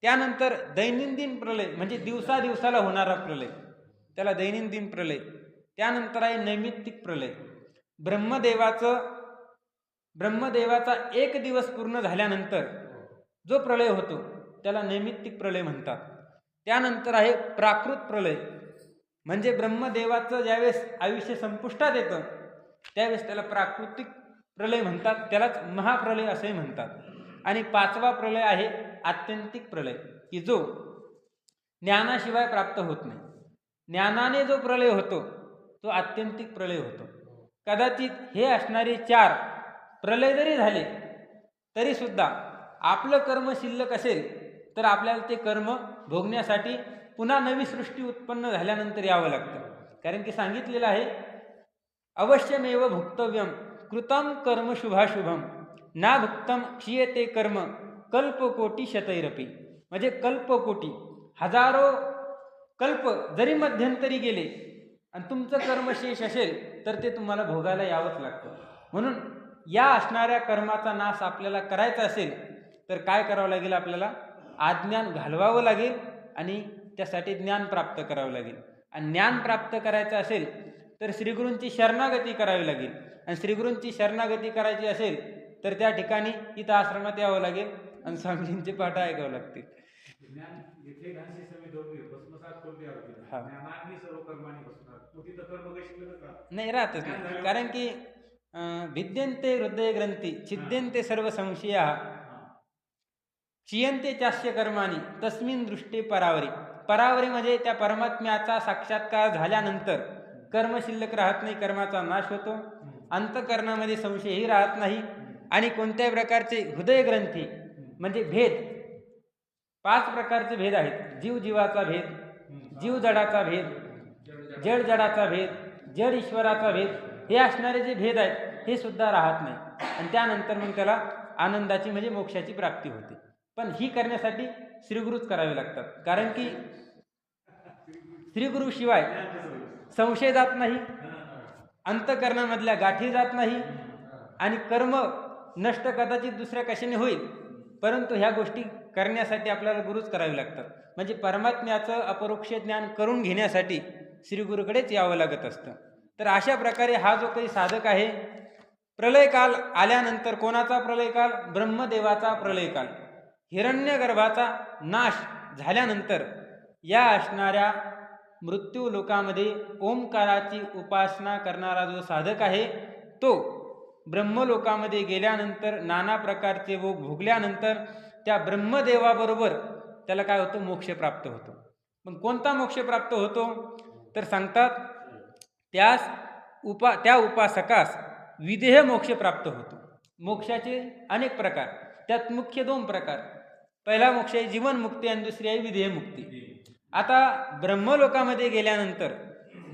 त्यानंतर दैनंदिन प्रलय म्हणजे दिवसाला होणारा प्रलय, त्याला दैनंदिन प्रलय. त्यानंतर आहे नैमित्तिक प्रलय. ब्रह्मदेवाचा 1 दिवस पूर्ण झाल्यानंतर जो प्रलय होतो त्याला नैमित्तिक प्रलय म्हणतात. त्यानंतर आहे प्राकृत प्रलय. म्हणजे ब्रह्मदेवाचं ज्यावेळेस आयुष्य संपुष्टात येतं त्यावेळेस त्याला प्राकृतिक प्रलय म्हणतात, त्यालाच महाप्रलय असेही म्हणतात. आणि 5वा प्रलय आहे आत्यंतिक प्रलय, की जो ज्ञानाशिवाय प्राप्त होत नाही. ज्ञानाने जो प्रलय होतो तो आत्यंतिक प्रलय होतो. कदाचित हे असणारे 4 प्रलय जरी झाले तरी सुद्धा आपलं कर्म शिल्लक असेल तर आपल्याला ते कर्म भोगण्यासाठी पुन्हा नवी सृष्टी उत्पन्न झाल्यानंतर यावं लागतं. कारण की सांगितलेलं आहे अवश्यमेव भुक्तव्यम कृतम कर्म शुभाशुभम ना भुक्तम क्षीयते कर्म कल्पकोटी शतैरपी. म्हणजे कल्पकोटी, हजारो कल्प जरी मध्यंतरी गेले आणि तुमचं कर्म शेष असेल तर ते तुम्हाला भोगायला यावंच लागतं. म्हणून या असणाऱ्या कर्माचा नाश आपल्याला करायचा असेल तर काय करावं लागेल? आपल्याला अज्ञान घालवावं लागेल आणि त्यासाठी ज्ञान प्राप्त करावं लागेल. आणि ज्ञान प्राप्त करायचं असेल तर श्रीगुरूंची शरणागती करावी लागेल. आणि श्रीगुरूंची शरणागती करायची असेल तर त्या ठिकाणी इथं आश्रमात यावं लागेल आणि स्वामीजींचे पाठ ऐकावं लागतील. नाही राहतच नाही. कारण की भिद्यन्ते हृदय ग्रंथी छिद्यन्ते सर्व संशया क्षीयन्ते चास्य कर्माणी तस्मिन दृष्टे परावरी. परावरी म्हणजे त्या परमात्म्याचा साक्षात्कार झाल्यानंतर कर्म शिल्लक राहत नाही, कर्माचा नाश होतो. अंतःकरणामध्ये संशयही राहत नाही आणि कोणत्याही प्रकारचे हृदयग्रंथी म्हणजे भेद, 5 प्रकारचे भेद आहेत. जीव जीवाचा भेद, जीव जडाचा भेद, जड जडाचा भेद, जड ईश्वराचा भेद, हे असणारे जे भेद आहेत हे सुद्धा राहत नाही. आणि त्यानंतर मग त्याला आनंदाची म्हणजे मोक्षाची प्राप्ती होते. पण ही करण्यासाठी श्रीगुरूच करावे लागतात. कारण की श्रीगुरू शिवाय संशय जात नाही, अंतःकरणामधल्या गाठी जात नाही, आणि कर्म नष्ट कदाचित दुसऱ्या कशाने होईल, परंतु ह्या गोष्टी करण्यासाठी आपल्याला गुरुच करावे लागतात. म्हणजे परमात्म्याचं अपरोक्ष ज्ञान करून घेण्यासाठी श्रीगुरूकडेच यावं लागत असतं. तर अशा प्रकारे हा जो काही साधक आहे, प्रलयकाल आल्यानंतर, कोणाचा प्रलयकाल? ब्रह्मदेवाचा प्रलयकाल. हिरण्यगर्भाचा नाश झाल्यानंतर या असणाऱ्या मृत्यू लोकामध्ये ओंकाराची उपासना करणारा जो साधक आहे, तो ब्रह्मलोकामध्ये गेल्यानंतर नाना प्रकारचे भोग भोगल्यानंतर त्या ब्रह्मदेवाबरोबर त्याला काय होतं? मोक्ष प्राप्त होतो. पण कोणता मोक्ष प्राप्त होतो? तर सांगतात त्या उपासकास विदेह मोक्ष प्राप्त होतो. मोक्षाचे अनेक प्रकार, त्यात मुख्य 2 प्रकार. पहिला मोक्ष आहे जीवनमुक्ती आणि दुसरी आहे विदेह मुक्ती. आता ब्रह्मलोकामध्ये गेल्यानंतर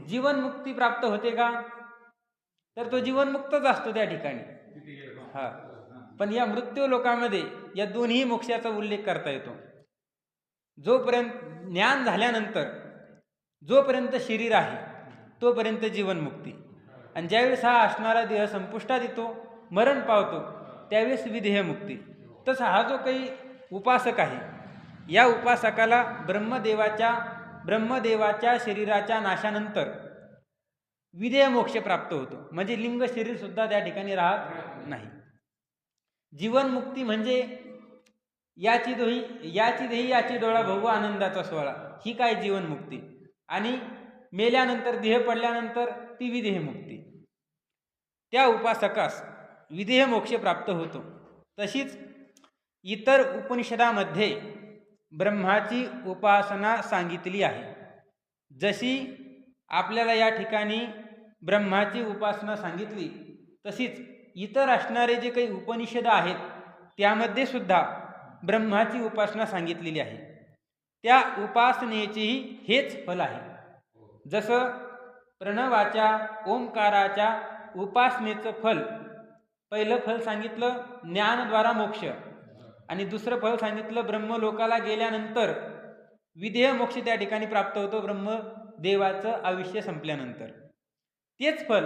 जीवनमुक्ती प्राप्त होते का? तर तो जीवनमुक्तच असतो त्या ठिकाणी. हा, पण या मृत्यू लोकामध्ये या दोन्ही मोक्षाचा उल्लेख करता येतो. जोपर्यंत ज्ञान झाल्यानंतर जोपर्यंत शरीर आहे तोपर्यंत जीवनमुक्ती, आणि ज्यावेळेस हा असणारा देह संपुष्टात येतो, मरण पावतो, त्यावेळेस विदेह मुक्ती. तसा हा जो काही उपासक आहे, या उपासकाला ब्रह्मदेवाच्या शरीराच्या नाशानंतर विदेह मोक्ष प्राप्त होतो. म्हणजे लिंग शरीर सुद्धा त्या ठिकाणी राहत नाही. जीवनमुक्ती म्हणजे याची देही याची डोळा भोगू आनंदाचा सोहळा, ही काय जीवनमुक्ती. आणि मेल्यानंतर देह पडल्यानंतर ती विदेह मुक्ती. त्या उपासकास विदेह मोक्ष प्राप्त होतो. तशीच इतर उपनिषदामध्ये ब्रह्माची उपासना सांगितली आहे. जशी आपल्याला या ठिकाणी ब्रह्माची उपासना सांगितली, तशीच इतर असणारे जे काही उपनिषद आहेत त्यामध्ये सुद्धा ब्रह्माची उपासना सांगितलेली आहे. त्या उपासनेचेही हेच फल आहे. जसं प्रणवाच्या ओंकाराच्या उपासनेचं फल, पहिलं फल सांगितलं ज्ञानद्वारा मोक्ष, आणि दुसरं फल सांगितलं ब्रह्मलोकाला गेल्यानंतर विदेह मोक्ष त्या ठिकाणी प्राप्त होतो ब्रह्मदेवाचं आयुष्य संपल्यानंतर. तेच फल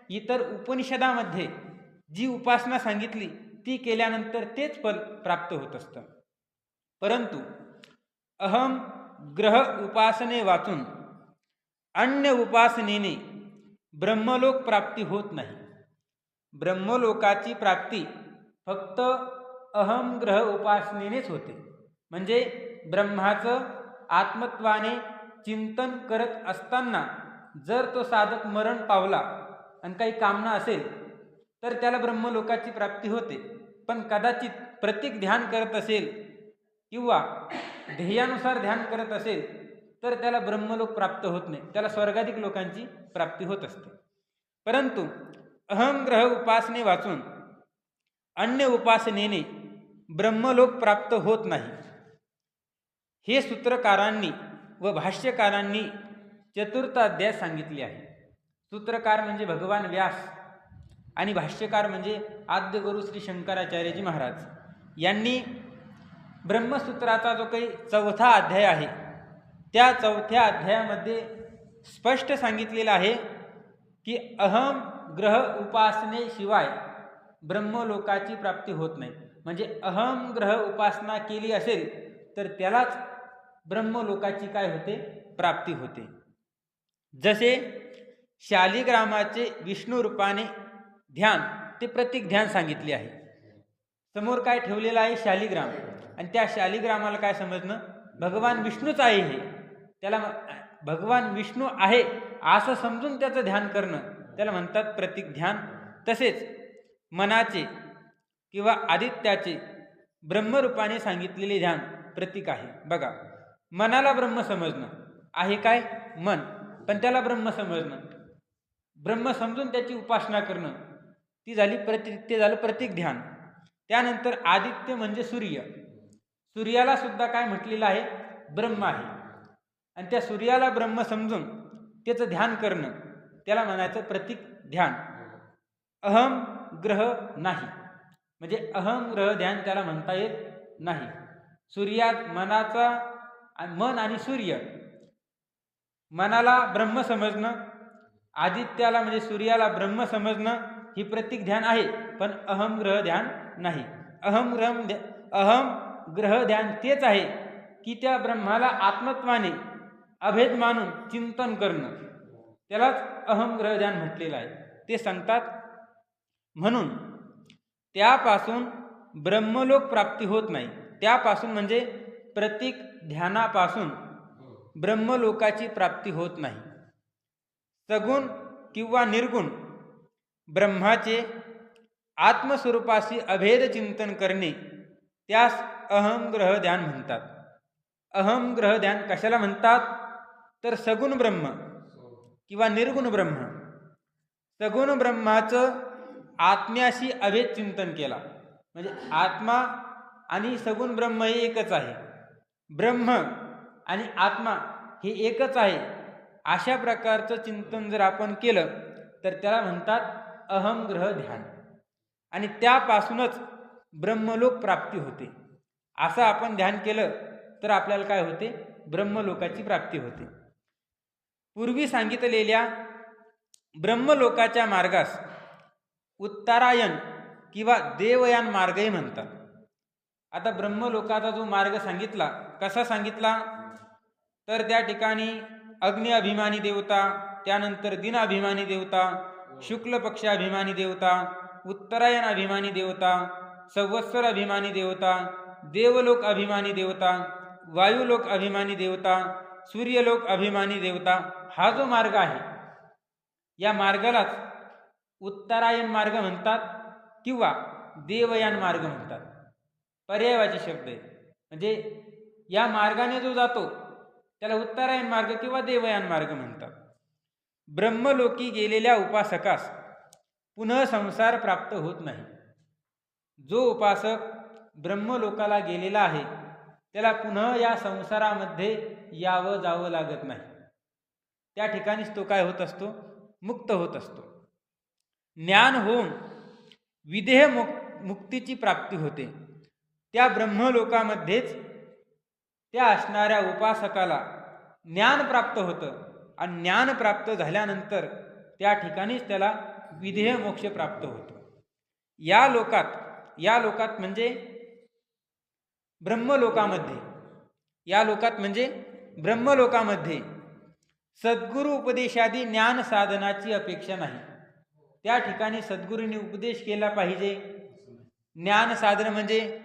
इतर उपनिषदामध्ये जी उपासना सांगितली ती केल्यानंतर तेच फल प्राप्त होत असतं. परंतु अहम ग्रह उपासने वाचून अन्य उपासनेने ब्रह्मलोक प्राप्ती होत नाही. ब्रह्मलोकाची प्राप्ती फक्त अहम ग्रह उपासनेनेच होते. म्हणजे ब्रह्माचं आत्मत्वाने चिंतन करत असताना जर तो साधक मरण पावला आणि काही कामना असेल तर त्याला ब्रह्मलोकाची प्राप्ती होते. पण कदाचित प्रतीक ध्यान करत असेल किंवा ध्येयानुसार ध्यान करत असेल तर त्याला ब्रह्मलोक प्राप्त होत नाही, त्याला स्वर्गाधिक लोकांची प्राप्ती होत असते. परंतु अहम ग्रह उपासने वाचून अन्य उपासनेने ब्रह्मलोक प्राप्त होत नाही. हे सूत्रकारांनी व भाष्यकारांनी चतुर्थ अध्यायात सांगितले आहे. सूत्रकार म्हणजे भगवान व्यास आणि भाष्यकार म्हणजे आद्यगुरु श्री शंकराचार्यजी महाराज यांनी ब्रह्मसूत्राचा जो काही 4था अध्याय आहे त्या 4थ्या अध्यायामध्ये स्पष्ट सांगितलेलं आहे की अहम ग्रह उपासनेशिवाय ब्रह्मलोकाची प्राप्ती होत नाही. म्हणजे अहम ग्रह उपासना केली असेल तर त्यालाच ब्रह्मलोकाची काय होते? प्राप्ती होते. जसे शालिग्रामाचे विष्णू रूपाने ध्यान ते प्रतीक ध्यान सांगितले आहे. समोर काय ठेवलेलं आहे? शालिग्राम. आणि त्या शालिग्रामाला काय समजणं? भगवान विष्णूच आहे, हे त्याला भगवान विष्णू आहे असं समजून त्याचं ध्यान करणं त्याला म्हणतात प्रतीक ध्यान. तसेच मनाचे किंवा आदित्याचे ब्रह्मरूपाने सांगितलेले ध्यान प्रतीक आहे. बघा, मनाला ब्रह्म समजणं आहे काय? मन. पण त्याला ब्रह्म समजणं, ब्रह्म समजून त्याची उपासना करणं, ते झालं प्रतीक ध्यान. त्यानंतर आदित्य म्हणजे सूर्य. सूर्याला सुद्धा काय म्हटलेलं आहे? ब्रह्म आहे. आणि त्या सूर्याला ब्रह्म समजून त्याचं ध्यान करणं, त्याला म्हणायचं प्रतीक ध्यान. अहम ग्रह नाही, म्हणजे अहम ग्रह ध्यान त्याला म्हणता येत नाही. सूर्यात मन आणि सूर्य, मनाला ब्रह्म समजणं, आदित्याला म्हणजे सूर्याला ब्रह्म समजणं ही प्रतीक ध्यान आहे, पण अहम ग्रह ध्यान नाही. अहम ग्रह ध्यान तेच आहे की त्या ब्रह्माला आत्मत्वाने अभेद मानून चिंतन करणं, त्यालाच अहम ग्रह ध्यान म्हटलेलं आहे. ते सांगतात म्हणून त्यापासून ब्रह्मलोक प्राप्ती होत नाही. त्यापासून म्हणजे प्रतीक ध्यानापासून ब्रह्मलोकाची प्राप्ती होत नाही. सगुण किंवा निर्गुण ब्रह्माचे आत्मस्वरूपाशी अभेद चिंतन करणे, त्यास अहम ग्रह ध्यान म्हणतात. अहम ग्रह ध्यान कशाला म्हणतात तर सगुण ब्रह्म किंवा निर्गुण ब्रह्म, सगुण ब्रह्माचं आत्म्याशी अभेद चिंतन केला म्हणजे आत्मा आणि सगुण ब्रह्म हे एकच आहे, ब्रह्म आणि आत्मा हे एकच आहे, अशा प्रकारचं चिंतन जर आपण केलं तर त्याला म्हणतात अहम ग्रह ध्यान. आणि त्यापासूनच ब्रह्मलोक प्राप्ती होते. असं आपण ध्यान केलं तर आपल्याला काय होते, ब्रह्मलोकाची प्राप्ती होते. पूर्वी सांगितलेल्या ब्रह्मलोकाच्या मार्गास उत्तरायण किंवा देवयान मार्गही म्हणतात. आता ब्रह्मलोकाचा जो मार्ग सांगितला, कसा सांगितला तर त्या ठिकाणी अग्नि अभिमानी देवता, त्यानंतर दिन अभिमानी देवता, शुक्ल पक्ष अभिमानी देवता, उत्तरायण अभिमानी देवता, संवत्सर अभिमानी देवता, देवलोक अभिमानी देवता, वायुलोक अभिमानी देवता, सूर्यलोक अभिमानी देवता, हा जो मार्ग आहे या मार्गालाच उत्तरायण मार्ग म्हणतात किंवा देवयान मार्ग म्हणतात. पर्यायवाची शब्द आहे, म्हणजे या मार्गाने जो जातो त्याला उत्तरायण मार्ग किंवा देवयान मार्ग म्हणतात. ब्रह्मलोकी गेलेल्या उपासकास पुन्हा संसार प्राप्त होत नाही. जो उपासक ब्रह्मलोकाला गेलेला आहे त्याला पुन्हा या संसारामध्ये यावं जावं लागत नाही. त्या ठिकाणीच तो काय होत असतो, मुक्त होत असतो. ज्ञान होऊन विदेह मुक्तीची प्राप्ती होते. त्या ब्रह्मलोकामध्येच त्या असणाऱ्या उपासकाला ज्ञान प्राप्त होतं आणि ज्ञान प्राप्त झाल्यानंतर त्या ठिकाणीच त्याला विदेह मोक्ष प्राप्त होतो. या लोकात म्हणजे ब्रह्मलोकामध्ये सद्गुरु उपदेशादी ज्ञान साधनाची अपेक्षा नाही. त्या ठिकाणी सद्गुरूंनी उपदेश केला पाहिजे. ज्ञान साधन म्हणजे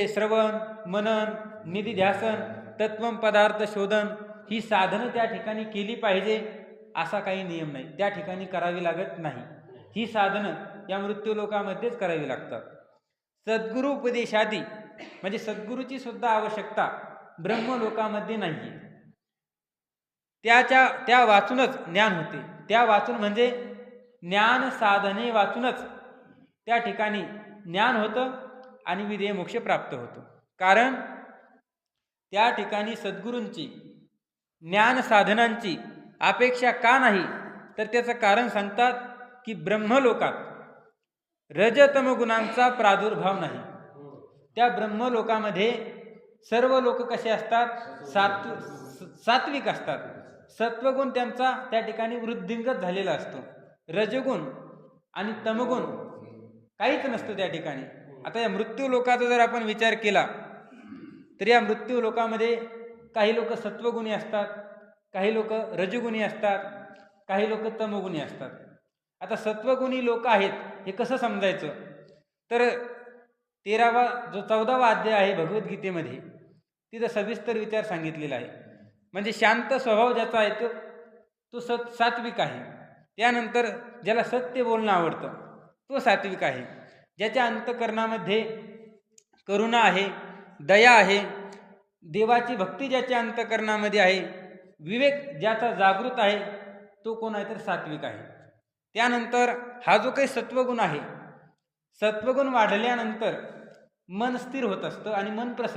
श्रवण, मनन, निधिध्यासन, तत्व पदार्थ शोधन ही साधनं त्या ठिकाणी केली पाहिजे असा काही नियम नाही. त्या ठिकाणी करावी लागत नाही. ही साधनं या मृत्यूलोकामध्येच करावी लागतात. सद्गुरु उपदेशादी म्हणजे सद्गुरूची सुद्धा आवश्यकता ब्रह्मलोकामध्ये नाही. त्या वाचूनच ज्ञान होते. त्या वाचून म्हणजे ज्ञान साधने वाचूनच त्या ठिकाणी ज्ञान होतं आणि विदेह मोक्ष प्राप्त होतो. कारण त्या ठिकाणी सद्गुरूंची ज्ञान साधनांची अपेक्षा का नाही तर त्याचं कारण सांगतात की ब्रह्मलोकात रजतम गुणांचा प्रादुर्भाव नाही. त्या ब्रह्मलोकामध्ये सर्व लोक कसे असतात, सात्विक असतात. सत्वगुण त्यांचा त्या ठिकाणी वृद्धिंगत झालेला असतो. रजगुण आणि तमगुण काहीच नसतं त्या ठिकाणी. आता या मृत्यू लोकाचा जर आपण विचार केला तर या मृत्यू लोकामध्ये काही लोक सत्वगुणी असतात, काही लोक रजगुणी असतात, काही लोक तमगुणी असतात. आता सत्वगुणी लोक आहेत हे कसं समजायचं तर 14वा अध्याय आहे भगवद्गीतेमध्ये, तिथं सविस्तर विचार सांगितलेला आहे. म्हणजे शांत स्वभाव ज्याचा आहे तो सात्विक आहे. त्यानंतर ज्याला सत्य बोलणं आवडतं तो सात्विक आहे. ज्याच्या अंतःकरणामध्ये करुणा आहे, दया आहे, देवाची भक्ती ज्याच्या अंतःकरणामध्ये आहे, विवेक ज्याचा जागृत आहे तो कोण आहे तर सात्विक आहे. त्यानंतर हा जो काही सत्वगुण आहे, सत्वगुण वाढल्यानंतर मन स्थिर होत असतं आणि मन प्रसन्न